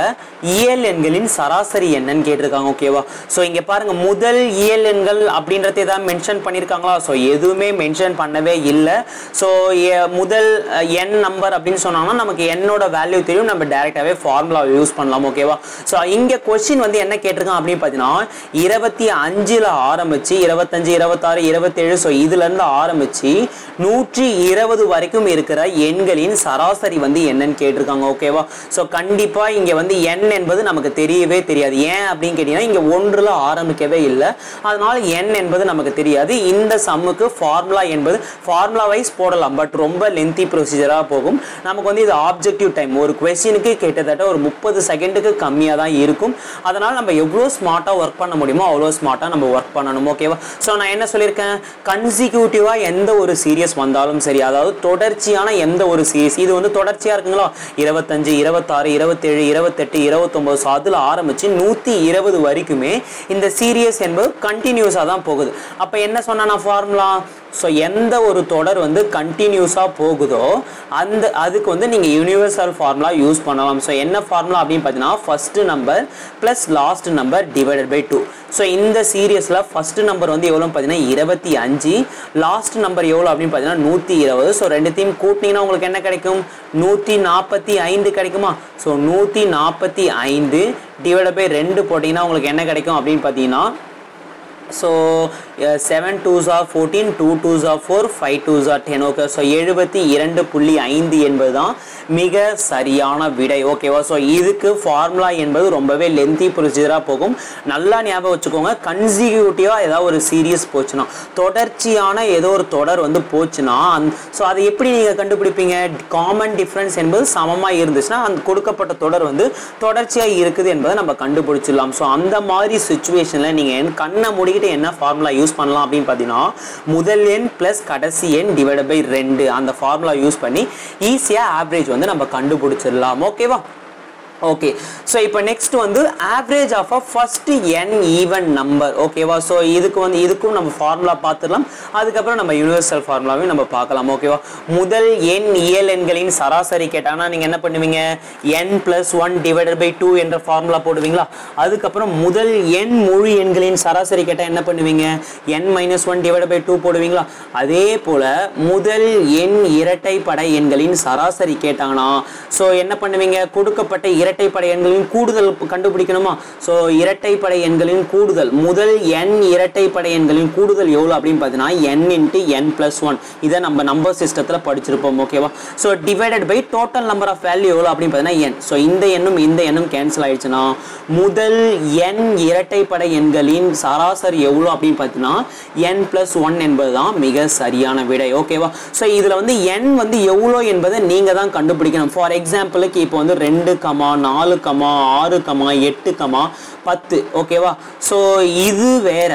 இயல் எண்களின் சராசரி என்னன்னு கேட்டிருக்காங்க ஓகேவா ஸோ இங்கே பாருங்க முதல் இயல் எண்கள் அப்படின்றத ஏதாவது மென்ஷன் பண்ணியிருக்காங்களா ஸோ எதுவுமே மென்ஷன் பண்ணவே இல்லை ஸோ முதல் என் நம்பர் அப்படின்னு சொன்னாங்கன்னா நமக்கு என்னோட வேல்யூ தெரியும் நம்ம டைரெக்டாகவே ஃபார்முலா யூஸ் பண்ணலாம் ஓகேவா ஸோ இங்கே கொஸ்டின் வந்து என்ன கேட்டிருக்கான் அப்படின்னு பார்த்தீங்கன்னா 25 ஆரம்பிச்சு 25 26 27 ஸோ இதுலேருந்து ஆரம்பிச்சு 120 வரைக்கும் இருக்கிற எண்களின் சராசரி வந்து என்னன்னு கேட்டிருக்காங்க ஓகேவா ஸோ கண்டிப்பா இங்க வந்து n என்பது நமக்கு தெரியவே தெரியாது ஏன் அப்படின்னு கேட்டீங்கன்னா இங்க 1ல ஆரம்பிக்கவே இல்லை அதனால n என்பது நமக்கு தெரியாது இந்த சம்முக்கு ஃபார்முலா என்பது ஃபார்முலா வைஸ் போடலாம் பட் ரொம்ப லென்த்தி ப்ரொசீஜரா போகும் நமக்கு வந்து இது ஆப்ஜெக்டிவ் டைம் ஒரு क्वेश्चनக்கு கிட்டத்தட்ட ஒரு 30 செகண்டுக்கு கம்மியா தான் இருக்கும் அதனால நம்ம எவ்வளவு ஸ்மார்ட்டா வர்க் பண்ண முடியுமோ அவ்வளவு ஸ்மார்ட்டா நம்ம வர்க் பண்ணணும் ஓகேவா ஸோ நான் என்ன சொல்லியிருக்கேன் கன்சிக்யூட்டிவா எந்த ஒரு சீரியஸ் வந்தாலும் சரி அதாவது தொடர்ச்சியான எந்த ஒரு சீரியஸ் இது வந்து தொடர்ச்சியா இருக்குங்களா 25 26 27 28 29 அதில் ஆரம்பிச்சு 120 வரைக்குமே இந்த சீரியஸ் என்பது கண்டினியூஸா தான் போகுது அப்ப என்ன சொன்னா ஃபார்முலா ஸோ எந்த ஒரு தொடர் வந்து கண்டினியூஸாக போகுதோ அதுக்கு வந்து நீங்கள் யூனிவர்சல் ஃபார்முலா யூஸ் பண்ணலாம் ஸோ என்ன ஃபார்முலா அப்படின்னு பார்த்தீங்கன்னா first number plus last number divided by 2 so இந்த சீரியஸில் ஃபர்ஸ்ட் நம்பர் வந்து எவ்வளோன்னு பார்த்தீங்கன்னா 25 லாஸ்ட் நம்பர் எவ்வளோ அப்படின்னு பார்த்தீங்கன்னா 120 ஸோ ரெண்டுத்தையும் கூட்டினீங்கன்னா உங்களுக்கு என்ன கிடைக்கும் 145 கிடைக்குமா ஸோ 145 டிவைட் பை 2 போட்டிங்கன்னா உங்களுக்கு என்ன கிடைக்கும் அப்படின்னு பார்த்தீங்கன்னா so 7 2s are 14 2 2s are 4 5 2s are 10 okay so 72.5 என்பதுதான் மிக சரியான விடை ஓகேவா ஸோ இதுக்கு ஃபார்முலா என்பது ரொம்பவே லென்த்தி ப்ரொசீஜராக போகும் நல்லா ஞாபகம் வச்சுக்கோங்க கன்சிக்யூட்டிவாக ஏதாவது ஒரு சீரியஸ் போச்சுன்னா தொடர்ச்சியான ஏதோ ஒரு தொடர் வந்து போச்சுன்னா ஸோ அதை எப்படி நீங்கள் கண்டுபிடிப்பீங்க காமன் டிஃப்ரென்ஸ் என்பது சமமாக இருந்துச்சுன்னா அந்த கொடுக்கப்பட்ட தொடர் வந்து தொடர்ச்சியாக இருக்குது என்பதை நம்ம கண்டுபிடிச்சிடலாம் ஸோ அந்த மாதிரி சுச்சுவேஷனில் நீங்கள் கண்ணை முடிக்கிட்டு என்ன ஃபார்முலா யூஸ் பண்ணலாம் அப்படின்னு பார்த்தீங்கன்னா முதல் எண் ப்ளஸ் கடைசி எண் டிவைட் பை 2 அந்த ஃபார்முலா யூஸ் பண்ணி ஈஸியாக ஆவரேஜ் வந்து நம்ம கண்டுபிடிச்சிடலாம் ஓகேவா ஓகே ஸோ இப்போ நெக்ஸ்ட் வந்து average of a first n even number ஓகேவா ஸோ இதுக்கும் நம்ம ஃபார்முலா பார்த்துடலாம் அதுக்கப்புறம் நம்ம யூனிவர்சல் ஃபார்முலாவையும் நம்ம பார்க்கலாம் ஓகேவா முதல் எண் இயல் எண்களின் சராசரி கேட்டாங்கன்னா நீங்கள் என்ன பண்ணுவீங்க n + 1 டிவைடட் பை 2 என்ற ஃபார்முலா போடுவீங்களா அதுக்கப்புறம் முதல் எண் முழு எண்களின் சராசரி கேட்டால் என்ன பண்ணுவீங்க n - 1 டிவைடட் பை 2 போடுவீங்களா அதே போல் முதல் எண் இரட்டைப்படை எண்களின் சராசரி கேட்டாங்கன்னா ஸோ என்ன பண்ணுவீங்க கொடுக்கப்பட்ட இரட்டைப்படை எண்களின் கூடுதல் கண்டுபிடிக்கணுமா ஸோ இரட்டைப்படை எண்களின் கூடுதல் முதல் n இரட்டைப்படை எண்களின் கூடுதல் எவ்வளோ அப்படின்னு பார்த்தீங்கன்னா n × n + 1 இதை நம்ம நம்பர் சிஸ்டத்தில் படிச்சிருப்போம் ஓகேவா so divided by total number of value எவ்வளோ அப்படின்னு பார்த்தீங்கன்னா n ஸோ இந்த எண்ணும் கேன்சல் ஆயிடுச்சுன்னா முதல் n இரட்டைப்படை எண்களின் சராசரி எவ்வளோ அப்படின்னு பார்த்தீங்கன்னா n + 1 என்பது தான் மிக சரியான விடை ஓகேவா ஸோ இதில் வந்து n வந்து எவ்வளோ என்பதை நீங்கள் தான் கண்டுபிடிக்கணும் ஃபார் எக்ஸாம்பிளுக்கு இப்போ வந்து 2, 4, 6, 8, 10 ஓகேவா ஸோ இது வேற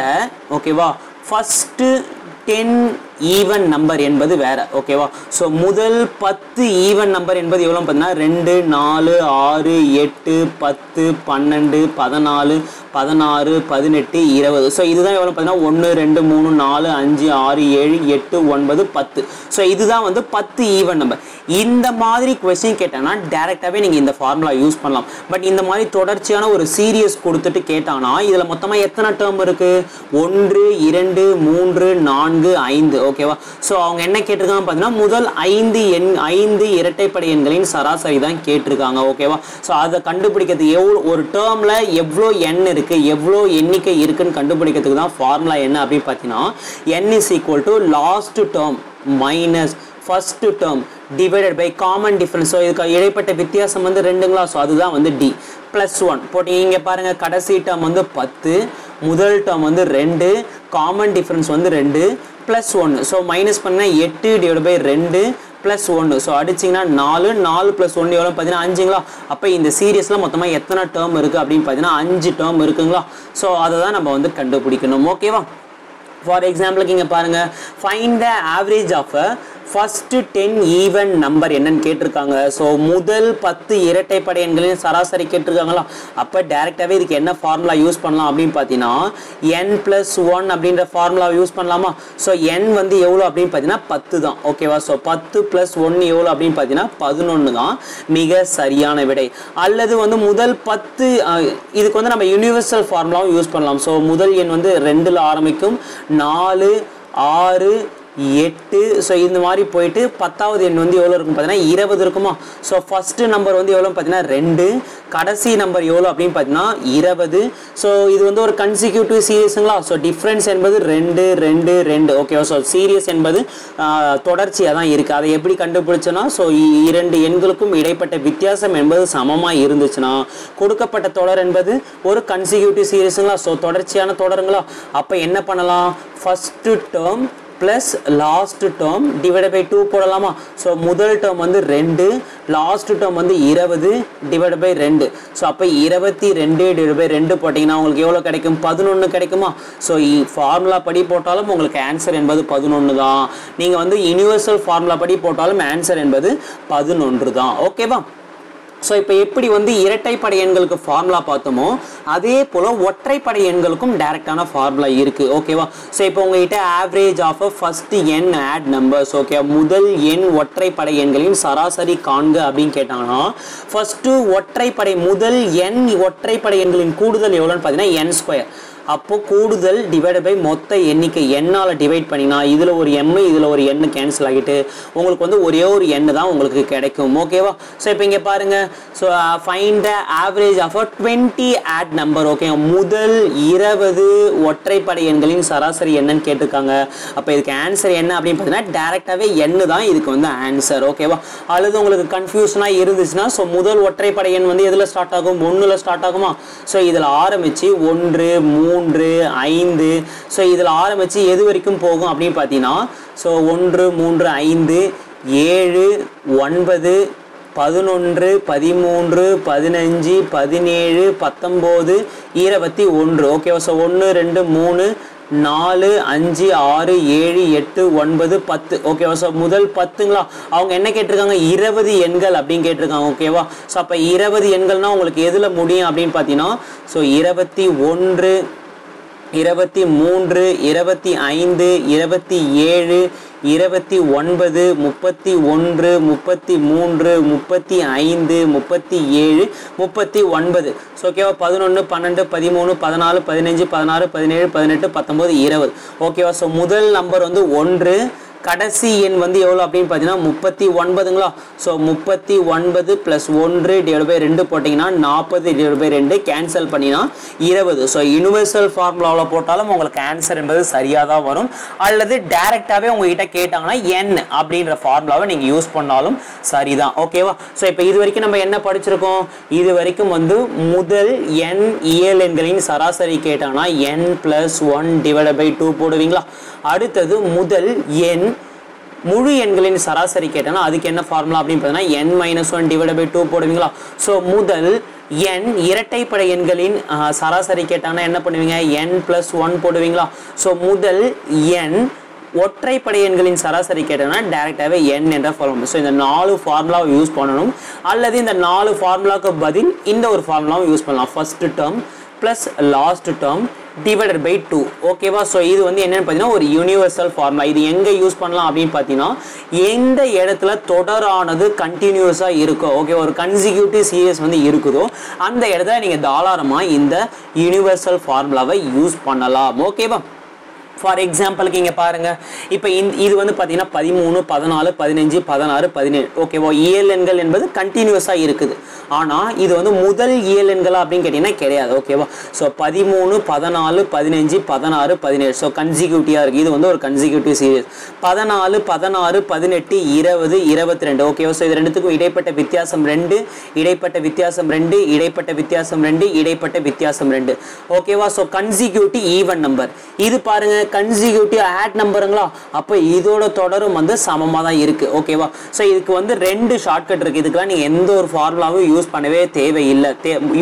ஓகேவா ஃபர்ஸ்ட் 10 ஈவன் நம்பர் என்பது வேற ஓகேவா ஸோ முதல் 10 ஈவன் நம்பர் என்பது எவ்வளோ பார்த்தீங்கன்னா 2, 4, 6, 8, 10, 12, 14, 16, 18, 20 ஸோ இதுதான் எவ்வளோ பார்த்தீங்கன்னா 1, 2, 3, 4, 5, 6, 7, 8, 9, 10 ஸோ இதுதான் வந்து 10 ஈவன் நம்பர் இந்த மாதிரி கொஸ்டின் கேட்டாங்கன்னா டேரெக்டாகவே நீங்கள் இந்த ஃபார்முலா யூஸ் பண்ணலாம் பட் இந்த மாதிரி தொடர்ச்சியான ஒரு சீரியஸ் கொடுத்துட்டு கேட்டாங்கன்னா இதில் மொத்தமாக எத்தனை டேர்ம் இருக்குது 1, 2, 3, 4, 5 ஓகேவா ஸோ அவங்க என்ன கேட்டிருக்காங்க பார்த்தீங்கன்னா முதல் 5 இரட்டைப்படை எண்களின் சராசரி தான் கேட்டிருக்காங்க ஓகேவா ஸோ அதை கண்டுபிடிக்கிறது ஒரு டேர்மில் எவ்வளோ எண் இருக்குது எவ்வளோ எண்ணிக்கை இருக்குன்னு கண்டுபிடிக்கிறதுக்கு தான் ஃபார்முலா என்ன அப்படின்னு பார்த்தீங்கன்னா n = last term minus first term divided by common difference so இதுக்கு இடைப்பட்ட வித்தியாசம் வந்து 2ங்களா ஸோ அதுதான் வந்து d +1 போட்டு இங்கே பாருங்கள் கடைசி டேர்ம் வந்து 10 முதல் டேர்ம் வந்து 2 காமன் டிஃபரன்ஸ் வந்து 2 +1 ஸோ மைனஸ் பண்ணால் 8 டிவைட் பை 2 +1 ஸோ அடிச்சிங்கன்னா 4 + 1 எவ்வளோ பார்த்தீங்கன்னா 5ங்களா அப்போ இந்த சீரியஸில் மொத்தமாக எத்தனை டேர்ம் இருக்குது அப்படின்னு பார்த்தீங்கன்னா 5 டேர்ம் இருக்குங்களா ஸோ அதை தான் நம்ம வந்து கண்டுபிடிக்கணும் ஓகேவா ஃபார் எக்ஸாம்பிளுக்கு இங்கே பாருங்கள் find the average of a first 10 even number என்னன்னு கேட்டிருக்காங்க. ஸோ முதல் 10 இரட்டைப்படை எண்களின் சராசரி கேட்டிருக்காங்களா. அப்போ டைரெக்டாகவே இதுக்கு என்ன ஃபார்முலா யூஸ் பண்ணலாம் அப்படின்னு பார்த்தீங்கன்னா n+1 அப்படின்ற ஃபார்முலா யூஸ் பண்ணலாமா. ஸோ n வந்து எவ்வளோ அப்படின்னு பார்த்தீங்கன்னா 10 தான். ஓகேவா. ஸோ 10 + 1 எவ்வளோ அப்படின்னு பார்த்தீங்கன்னா 11 தான் மிக சரியான விடை. அல்லது வந்து முதல் 10 இதுக்கு வந்து நம்ம யூனிவர்சல் ஃபார்முலாவும் யூஸ் பண்ணலாம். ஸோ முதல் எண் வந்து 2ல் ஆரம்பிக்கும், 4 6 8. ஸோ இந்த மாதிரி போயிட்டு 10வது எண் வந்து எவ்வளோ இருக்கும் பார்த்தீங்கன்னா 20 இருக்குமா. ஸோ ஃபஸ்ட்டு நம்பர் வந்து எவ்வளோ பார்த்தீங்கன்னா 2, கடைசி நம்பர் எவ்வளோ அப்படின்னு பார்த்தீங்கன்னா 20. ஸோ இது வந்து ஒரு கன்சிக்யூட்டிவ் சீரியஸுங்களா. ஸோ டிஃப்ரென்ஸ் என்பது 2 2 2. ஓகேவா. ஸோ சீரியஸ் என்பது தொடர்ச்சியாக தான் இருக்குது. அதை எப்படி கண்டுபிடிச்சோன்னா, ஸோ 2 எண்களுக்கும் இடைப்பட்ட வித்தியாசம் என்பது சமமாக இருந்துச்சுன்னா கொடுக்கப்பட்ட தொடர் என்பது ஒரு கன்சிக்யூட்டிவ் சீரியஸுங்களா. ஸோ தொடர்ச்சியான தொடருங்களா. அப்போ என்ன பண்ணலாம், first term plus last term divide by 2 போடலாமா. ஸோ முதல் டேர்ம் வந்து 2, லாஸ்ட் டேர்ம் வந்து 20 டிவைட் பை 2. ஸோ அப்போ 22 டிவைட் பை 2 போட்டிங்கன்னா உங்களுக்கு எவ்வளோ கிடைக்கும், 11 கிடைக்குமா. ஸோ ஃபார்முலா படி போட்டாலும் உங்களுக்கு ஆன்சர் என்பது 11 தான். நீங்கள் வந்து யூனிவர்சல் ஃபார்முலா படி போட்டாலும் ஆன்சர் என்பது 11 தான். ஓகேவா. ஸோ இப்போ எப்படி வந்து இரட்டைப்படை எண்களுக்கு ஃபார்முலா பார்த்தோமோ அதே போல் ஒற்றைப்படை எண்களுக்கும் டைரெக்டான ஃபார்முலா இருக்குது. ஓகேவா. ஸோ இப்போ உங்ககிட்ட ஆவரேஜ் ஆஃப் ஃபர்ஸ்ட் எண் ஆட் நம்பர்ஸ். ஓகே. முதல் எண் ஒற்றைப்படை எண்களின் சராசரி காண்க அப்படின்னு கேட்டாங்கன்னா ஃபர்ஸ்ட்டு ஒற்றைப்படை முதல் எண் ஒற்றைப்படை எண்களின் கூடுதல் எவ்வளோன்னு பார்த்தீங்கன்னா n². அப்போ கூடுதல் டிவைட் பை மொத்த எண்ணிக்கை எண்ணால் டிவைட் பண்ணினா இதில் ஒரு எம் இதில் ஒரு எண்ணு கேன்சல் ஆகிட்டு உங்களுக்கு வந்து ஒரே ஒரு எண்ணு தான் உங்களுக்கு கிடைக்கும். ஓகேவா. ஸோ இப்போ இங்கே பாருங்கள். So find the average of 20 odd number. Okay. முதல் 20 ஒற்றைப்படை எண்களின் சராசரி என்னன்னு கேட்டிருக்காங்க. அப்போ இதுக்கு ஆன்சர் என்ன அப்படின்னு பார்த்தீங்கன்னா டேரெக்டாகவே எண்ணு தான் இதுக்கு வந்து ஆன்சர். ஓகேவா. அல்லது உங்களுக்கு கன்ஃபியூஷனாக இருந்துச்சுன்னா ஸோ முதல் ஒற்றைப்படை எண் வந்து எதில் ஸ்டார்ட் ஆகும், 1ல் ஸ்டார்ட் ஆகுமா. ஸோ இதில் ஆரம்பித்து 1 3 5. ஸோ இதில் ஆரம்பித்து எது வரைக்கும் போகும் அப்படின்னு பார்த்தீங்கன்னா ஸோ 1 3 5 7 9 11 13 15 17 19 21. ஓகேவா. ஸோ 1 2 3 4 5 6 7 8 9 10. ஓகேவா. ஸோ முதல் 10ங்களா. அவங்க என்ன கேட்டிருக்காங்க, 20 எண்கள் அப்படின்னு கேட்டிருக்காங்க. ஓகேவா. ஸோ அப்போ 20 எண்கள்னா உங்களுக்கு எதில் முடியும் அப்படின்னு பார்த்தீங்கன்னா ஸோ 21 23 25 27 29 31 33 35 37 39. ஸோ ஓகேவா. 11 12 13 14 15 16 17 18 19 20. ஓகேவா. ஸோ முதல் நம்பர் வந்து 1, கடைசி எண் வந்து எவ்வளோ அப்படின்னு பார்த்தீங்கன்னா 39ங்களா. ஸோ 39 + 1 டிவைட் பை 2 போட்டிங்கன்னா 40 டிவைட் பை 2 கேன்சல் பண்ணினா 20. ஸோ யூனிவர்சல் ஃபார்முலாவில் போட்டாலும் உங்களுக்கு ஆன்சர் என்பது சரியாக தான் வரும். அல்லது டைரெக்டாகவே உங்ககிட்ட கேட்டாங்கன்னா n அப்படின்ற ஃபார்முலாவை நீங்கள் யூஸ் பண்ணாலும் சரிதான். ஓகேவா. ஸோ இப்போ இது வரைக்கும் நம்ம என்ன படிச்சிருக்கோம், இது வரைக்கும் வந்து முதல் n இயல் எண்களின் சராசரி கேட்டாங்கன்னா n+1 டிவைட் பை 2 போடுவீங்களா. அடுத்தது முதல் எண் முழு எண்களின் சராசரி கேட்டானா அதுக்கு என்ன ஃபார்முலா அப்படின்னு பார்த்தீங்கன்னா n-1 டிவைட் பை 2 போடுவீங்களா. ஸோ முதல் n இரட்டைப்படை எண்களின் சராசரி கேட்டாங்கன்னா என்ன பண்ணுவீங்க, n+1 போடுவீங்களா. ஸோ முதல் n ஒற்றைப்படை எண்களின் சராசரி கேட்டோம்னா டைரெக்டாகவே n என்ற ஃபார்முலா. ஸோ இந்த 4 ஃபார்முலாவை யூஸ் பண்ணணும். அல்லது இந்த 4 ஃபார்முலாவுக்கு பதில் இந்த ஒரு ஃபார்முலாவும் யூஸ் பண்ணலாம். First term plus last term divided by 2. ஓகேவா. ஸோ இது வந்து என்னென்னு பார்த்தீங்கன்னா ஒரு யூனிவர்சல் ஃபார்முலா. இது எங்கே யூஸ் பண்ணலாம் அப்படின்னு பார்த்தீங்கன்னா எந்த இடத்துல தொடரானது கண்டினியூஸாக இருக்கோ, ஓகே, ஒரு கன்சிக்யூட்டிவ் சீரியஸ் வந்து இருக்குதோ அந்த இடத்துல நீங்கள் தாராளமாக இந்த யூனிவர்சல் ஃபார்முலாவை யூஸ் பண்ணலாம். ஓகேவா. ஃபார் எக்ஸாம்பிளுக்கு இங்கே பாருங்கள். இப்போ இது வந்து பார்த்தீங்கன்னா 13 14 15 16 17. ஓகேவா. இயல் எண்கள் என்பது கண்டினியூஸாக இருக்குது. ஆனால் இது வந்து முதல் இயல் எண்களா அப்படின்னு கேட்டிங்கன்னா கிடையாது. ஓகேவா. ஸோ 13 14 15 16 17. ஸோ கன்சிக்யூட்டிவாக இருக்குது. இது வந்து ஒரு கன்சிக்யூட்டிவ் சீரியஸ். 14 16 18 20 22. ஓகேவா. ஸோ இது ரெண்டுத்துக்கும் இடைப்பட்ட வித்தியாசம் 2, இடைப்பட்ட வித்தியாசம் 2, இடைப்பட்ட வித்தியாசம் 2, இடைப்பட்ட வித்தியாசம் 2. ஓகேவா. So consecutive even number. இது பாருங்க கன்சிக்யூட்டிவ் ஆட் நம்பருங்களா, அப்போ இதோட தொடரும் வந்து சமமாக தான் இருக்குது. ஓகேவா? ஸோ இதுக்கு வந்து 2 ஷார்ட்கட் இருக்குது. இதுக்கெல்லாம் நீங்கள் எந்த ஒரு ஃபார்முலாவும் யூஸ் பண்ணவே தேவையில்லை,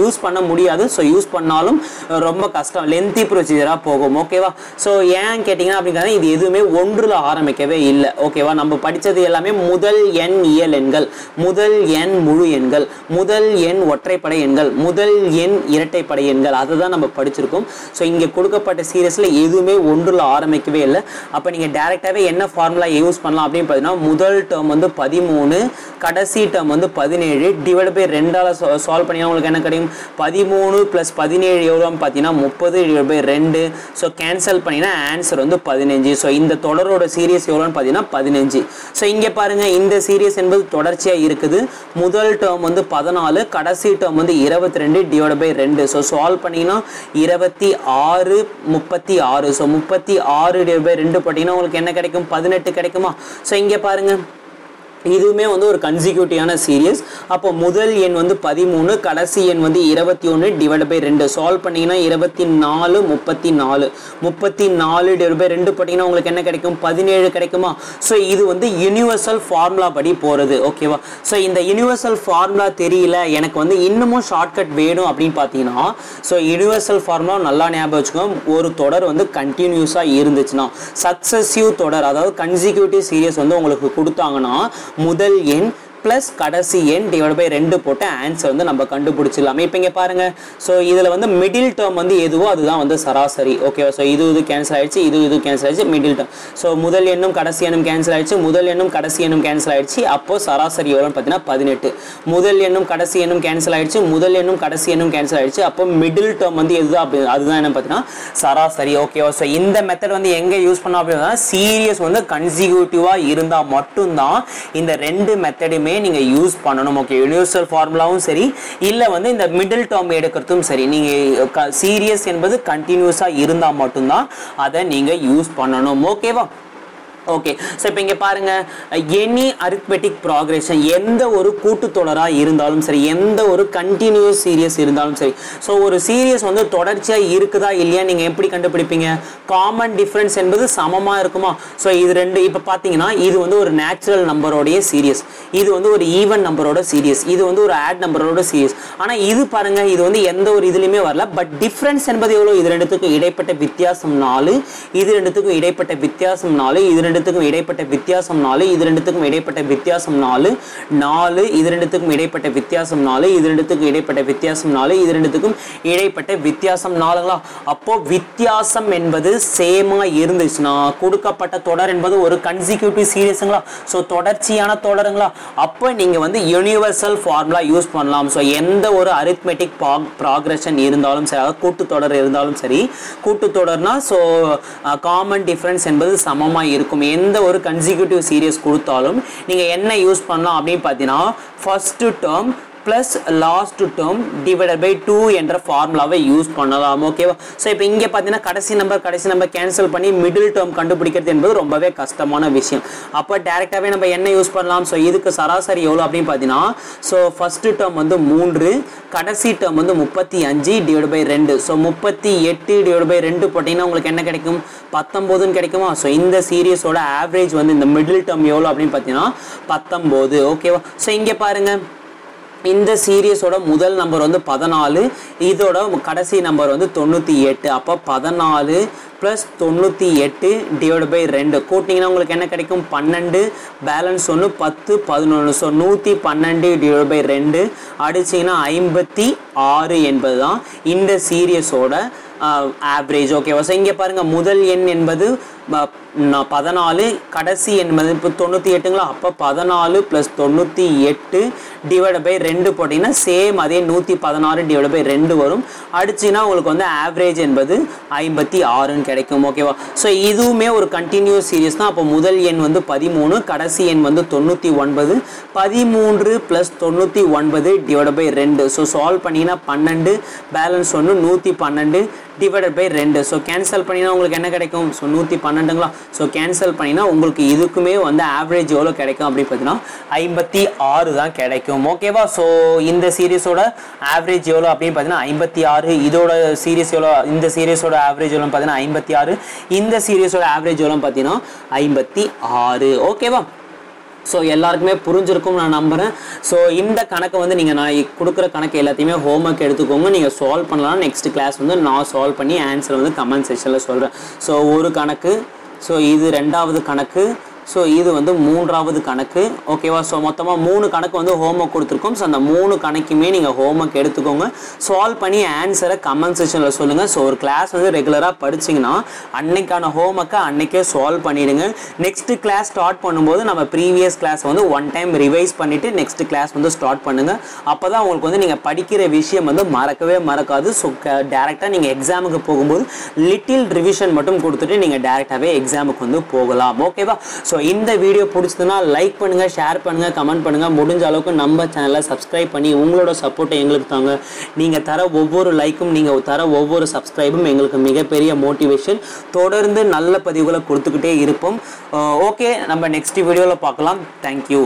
யூஸ் பண்ண முடியாது. ஸோ யூஸ் பண்ணாலும் ரொம்ப கஷ்டம், லென்த்தி ப்ரொசீஜராக போகும். ஓகேவா? ஸோ ஏன் கேட்டிங்கன்னா அப்படிங்கிறது இது எதுவுமே ஒன்றில் ஆரம்பிக்கவே இல்லை. ஓகேவா? நம்ம படித்தது எல்லாமே முதல் எண் இயல் எண்கள், முதல் எண் முழு எண்கள், முதல் எண் ஒற்றைப்படை எண்கள், முதல் எண் இரட்டைப்படை எண்கள், அதை தான் நம்ம படிச்சிருக்கோம். ஸோ இங்கே கொடுக்கப்பட்ட சீரியஸில் எதுவுமே ஒன்றில் ஆரம்பிக்கவே இல்லை. அப்போ நீங்கள் டேரெக்டாகவே என்ன ஃபார்முலா யூஸ் பண்ணலாம் அப்படின்னு பார்த்தீங்கன்னா, முதல் டேர்ம் வந்து 13, கடைசி டேர்ம் வந்து 17 டிவைட் பை 2ஆல் சால்வ் பண்ணினா உங்களுக்கு என்ன கிடைக்கும்? 13 + 17 எவ்வளோன்னு பார்த்தீங்கன்னா 30 டிவைட் பை 2. ஸோ கேன்சல் பண்ணினா ஆன்சர் வந்து 15. ஸோ இந்த தொடரோட சீரியஸ் எவ்வளோன்னு பார்த்தீங்கன்னா 15. ஸோ இங்கே பாருங்கள், இந்த சீரியஸ் என்பது தொடர்ச்சியாக இருக்குது. முதல் டேர்ம் வந்து 14, கடைசி டேர்ம் வந்து 22 டிவைட் பை 2. ஸோ சால்வ் பண்ணிங்கன்னா 26, 36. ஸோ 36 டிவைட் பை 2 போட்டிங்கன்னா உங்களுக்கு என்ன கிடைக்கும்? 18 கிடைக்குமா? ஸோ இங்கே பாருங்கள், இதுவுமே வந்து ஒரு கன்சிக்யூட்டிவான சீரியஸ். அப்போ முதல் எண் வந்து 13, கடைசி எண் வந்து 21 டிவைட் பை 2. சால்வ் பண்ணிங்கன்னா 24, 34. 34 டிவைட் பை 2 போட்டிங்கன்னா உங்களுக்கு என்ன கிடைக்கும்? 17 கிடைக்குமா? ஸோ இது வந்து யூனிவர்சல் ஃபார்முலா படி போகிறது. ஓகேவா? ஸோ இந்த யூனிவர்சல் ஃபார்முலா தெரியல, எனக்கு வந்து இன்னமும் ஷார்ட்கட் வேணும் அப்படின்னு பார்த்தீங்கன்னா, ஸோ யூனிவர்சல் ஃபார்முலா நல்லா ஞாபகம் வச்சுக்கோங்க. ஒரு தொடர் வந்து கண்டினியூஸாக இருந்துச்சுன்னா, சக்சஸிவ் தொடர், அதாவது கன்சிக்யூட்டிவ் சீரியஸ் வந்து உங்களுக்கு கொடுத்தாங்கன்னா முதல் எண் ப்ளஸ் கடைசி எண் டிவைட் பை 2 போட்டு ஆன்சர் வந்து நம்ம கண்டுபிடிச்சிடலாம். இப்போ இங்கே பாருங்க, ஸோ இதில் வந்து மிடில் டேர்ம் வந்து எதுவோ அதுதான் வந்து சராசரி. ஓகேவா? ஸோ இது கேன்சல் ஆயிடுச்சு, இது கேன்சல் ஆயிடுச்சு, மிடில் டேர்ம். ஸோ முதல் எண்ணும் கடைசி எண்ணும் கேன்சல் ஆயிடுச்சு, முதல் எண்ணும் கடைசி எண்ணும் கேன்சல் ஆயிடுச்சு. அப்போ சராசரி எவ்வளோன்னு பார்த்தீங்கன்னா 18. முதல் எண்ணும் கடைசி எண்ணும் கேன்சல் ஆயிடுச்சு, முதல் எண்ணும் கடைசி எண்ணும் கேன்சல் ஆயிடுச்சு. அப்போ மிடில் டேர்ம் வந்து எதுதான் அப்படி, அதுதான் என்ன பார்த்தீங்கன்னா சராசரி. ஓகேவா? ஸோ இந்த மெத்தட் வந்து எங்கே யூஸ் பண்ணோம் அப்படின்னா, சீரியஸ் வந்து கன்சிக்யூட்டிவாக இருந்தால் மட்டும்தான் இந்த 2 மெத்தடுமே நீங்க யூஸ் பண்ணணும். ஓகே, யூனிவர்சல் ஃபார்முலாவும் சரி, இல்ல வந்து இந்த மிடில் டேர்ம் எடுக்கிறதும் சரி, நீங்க சீரியஸ் என்பது கண்டினியூஸா இருந்தா மட்டும்தான் அதை நீங்க யூஸ் பண்ணணும். ஓகேவா? ஓகே, ஸோ இப்போ இங்கே பாருங்க, எனி அரித்மெட்டிக் ப்ராக்ரெஷன், எந்த ஒரு கூட்டுத்தொடராக இருந்தாலும் சரி, எந்த ஒரு கண்டினியூஸ் சீரியஸ் இருந்தாலும் சரி, ஸோ ஒரு சீரியஸ் வந்து தொடர்ச்சியாக இருக்குதா இல்லையா நீங்கள் எப்படி கண்டுபிடிப்பீங்க? காமன் டிஃப்ரென்ஸ் என்பது சமமாக இருக்குமா? ஸோ இது ரெண்டு, இப்போ பார்த்தீங்கன்னா இது வந்து ஒரு நேச்சுரல் நம்பரோடைய சீரியஸ், இது வந்து ஒரு ஈவன் நம்பரோட சீரியஸ், இது வந்து ஒரு ஆட் நம்பரோட சீரியஸ். ஆனால் இது பாருங்க, இது வந்து எந்த ஒரு இதுலையுமே வரல. பட் டிஃப்ரென்ஸ் என்பது எவ்வளோ? இது ரெண்டுத்துக்கும் இடைப்பட்ட வித்தியாசம் 4, இது ரெண்டுத்துக்கும் இடைப்பட்ட வித்தியாசம் 4, இது ரெண்டுத்துக்கும் இடைப்பட்ட வித்தியாசம் 4, இது ரெண்டுத்துக்கும் இடைப்பட்ட வித்தியாசம் 4, 4, இது ரெண்டுத்துக்கும் இடைப்பட்ட வித்தியாசம் 4, இது ரெண்டுத்துக்கும் இடைப்பட்ட வித்தியாசம் 4, இது ரெண்டுத்துக்கும் இடைப்பட்ட வித்தியாசம் 4ங்களா? அப்போ வித்தியாசம் என்பது சேமா இருந்துச்சுன்னா கொடுக்கப்பட்ட தொடர் என்பது ஒரு கன்சிக்யூட்டிவ் சீரியஸ்ங்களா? ஸோ தொடர்ச்சியான தொடருங்களா? அப்போ நீங்க வந்து யூனிவர்சல் ஃபார்முலா யூஸ் பண்ணலாம். ஸோ எந்த ஒரு அரித்மெட்டிக் ப்ராக்ரெஷன் இருந்தாலும் சரி, அதாவது கூட்டுத்தொடர் இருந்தாலும் சரி, கூட்டுத்தொடர்னா ஸோ காமன் டிஃபரன்ஸ் என்பது சமமாக இருக்கும். எந்த ஒரு கன்சிக்யூட்டிவ் சீரியஸ் கொடுத்தாலும் நீங்க என்ன யூஸ் பண்ணலாம் அப்படின்னு பார்த்தீங்கன்னா, first term plus last term divided by 2 என்ற ஃபார்முலாவை யூஸ் பண்ணலாம். ஓகேவா? ஸோ இப்போ இங்கே பார்த்தீங்கன்னா கடைசி நம்பர் கேன்சல் பண்ணி மிடில் டேர்ம் கண்டுபிடிக்கிறது என்பது ரொம்பவே கஷ்டமான விஷயம். அப்போ டேரெக்டாகவே நம்ம என்ன யூஸ் பண்ணலாம்? ஸோ இதுக்கு சராசரி எவ்வளோ அப்படின்னு பார்த்தீங்கன்னா, ஸோ ஃபர்ஸ்ட் டேர்ம் வந்து 3, கடைசி டேர்ம் வந்து 35 divide by 2. So 38 divide by 2 போட்டிங்கன்னா உங்களுக்கு என்ன கிடைக்கும்? 19 கிடைக்குமா? ஸோ இந்த சீரியஸோட ஆவரேஜ் வந்து இந்த மிடில் டேர்ம் எவ்வளோ அப்படின்னு பார்த்தீங்கன்னா 19. ஓகேவா? ஸோ இங்கே பாருங்க, இந்த சீரியஸோட முதல் நம்பர் வந்து 14, இதோட கடைசி நம்பர் வந்து 98. அப்போ 14 + 98 டிவைட் பை 2 கூட்டிங்கன்னா உங்களுக்கு என்ன கிடைக்கும்? 12, பேலன்ஸ் 1, 10, 11. ஸோ 112 டிவைட் பை 2 அடிச்சிங்கன்னா 56 என்பது தான் இந்த சீரியஸோட ஆவரேஜ். ஓகேவா? ஸோ இங்கே பாருங்கள், முதல் எண் என்பது 14, கடைசி எண் இப்போ 98ங்களா? அப்போ 14 + 98 டிவைட் பை 2 போட்டிங்கன்னா சேம் அதே 116 டிவைட் பை 2 வரும். அடிச்சுன்னா உங்களுக்கு வந்து ஆவரேஜ் என்பது 56 கிடைக்கும். ஓகேவா? ஸோ இதுவுமே ஒரு கண்டினியூஸ் சீரியஸ் தான். அப்போ முதல் எண் வந்து 13, கடைசி எண் வந்து 99, 13 + 99 டிவைட் பை 2. ஸோ சால்வ் பண்ணிங்கன்னா 12, balance 1, 112 divided by 2. So cancel பண்ணினா உங்களுக்கு என்ன கிடைக்கும்? ஸோ 112 12ங்களா ஸோ கேன்சல் பண்ணினா உங்களுக்கு இதுக்குமே வந்து ஆவரேஜ் எவ்வளோ கிடைக்கும் அப்படின்னு பார்த்தீங்கன்னா 56 தான் கிடைக்கும் ஓகேவா ஸோ இந்த சீரீஸோட ஆவரேஜ் எவ்வளோ அப்படின்னு பார்த்தீங்கன்னா 56 இதோட சீரீஸ் எவ்வளோ இந்த சீரீஸோட ஆவரேஜ் எவ்வளோன்னு பார்த்தீங்கன்னா 56 இந்த சீரீஸோட ஆவரேஜ் எவ்வளோன்னு பார்த்தீங்கன்னா 56 ஓகேவா ஸோ எல்லாருக்குமே புரிஞ்சிருக்கும் நான் நம்புகிறேன் ஸோ இந்த கணக்கை வந்து நீங்கள் நான் கொடுக்குற கணக்கு எல்லாத்தையுமே ஹோம்ஒர்க் எடுத்துக்கோங்க நீங்கள் சால்வ் பண்ணலாம் நெக்ஸ்ட் கிளாஸ் வந்து நான் சால்வ் பண்ணி ஆன்சர் வந்து கமெண்ட் செக்ஷனில் சொல்கிறேன் ஸோ ஒரு கணக்கு ஸோ இது ரெண்டாவது கணக்கு ஸோ இது வந்து மூன்றாவது கணக்கு ஓகேவா ஸோ மொத்தமாக 3 கணக்கு வந்து ஹோம்ஒர்க் கொடுத்துருக்கோம் ஸோ அந்த 3 கணக்குமே நீங்கள் ஹோம்ஒர்க் எடுத்துக்கோங்க சால்வ் பண்ணி ஆன்சரை கமெண்ட் செக்ஷனில் சொல்லுங்கள் ஸோ ஒரு கிளாஸ் வந்து ரெகுலராக படிச்சிங்கன்னா அன்னைக்கான ஹோம்ஒர்க்கை அன்றைக்கே சால்வ் பண்ணிவிடுங்க நெக்ஸ்ட்டு கிளாஸ் ஸ்டார்ட் பண்ணும்போது நம்ம ப்ரீவியஸ் கிளாஸ் வந்து ஒன் டைம் ரிவைஸ் பண்ணிவிட்டு நெக்ஸ்ட் கிளாஸ் வந்து ஸ்டார்ட் பண்ணுங்கள் அப்போ தான் உங்களுக்கு வந்து நீங்கள் படிக்கிற விஷயம் வந்து மறக்கவே மறக்காது ஸோ டேரெக்டாக நீங்கள் எக்ஸாமுக்கு போகும்போது லிட்டில் ரிவிஷன் மட்டும் கொடுத்துட்டு நீங்கள் டேரெக்டாகவே எக்ஸாமுக்கு வந்து போகலாம் ஓகேவா ஸோ இந்த வீடியோ பிடிச்சதுன்னா லைக் பண்ணுங்கள் ஷேர் பண்ணுங்கள் கமெண்ட் பண்ணுங்கள் முடிஞ்ச அளவுக்கு நம்ம சேனலை சப்ஸ்கிரைப் பண்ணி உங்களோட சப்போர்ட்டை எங்களுக்கு தாங்க நீங்கள் தர ஒவ்வொரு லைக்கும் நீங்கள் தர ஒவ்வொரு சப்ஸ்கிரைபும் எங்களுக்கு மிகப்பெரிய மோட்டிவேஷன் தொடர்ந்து நல்ல பதிவுகளை கொடுத்துக்கிட்டே இருப்போம் ஓகே நம்ம நெக்ஸ்ட் வீடியோவில் பார்க்கலாம் தேங்க்யூ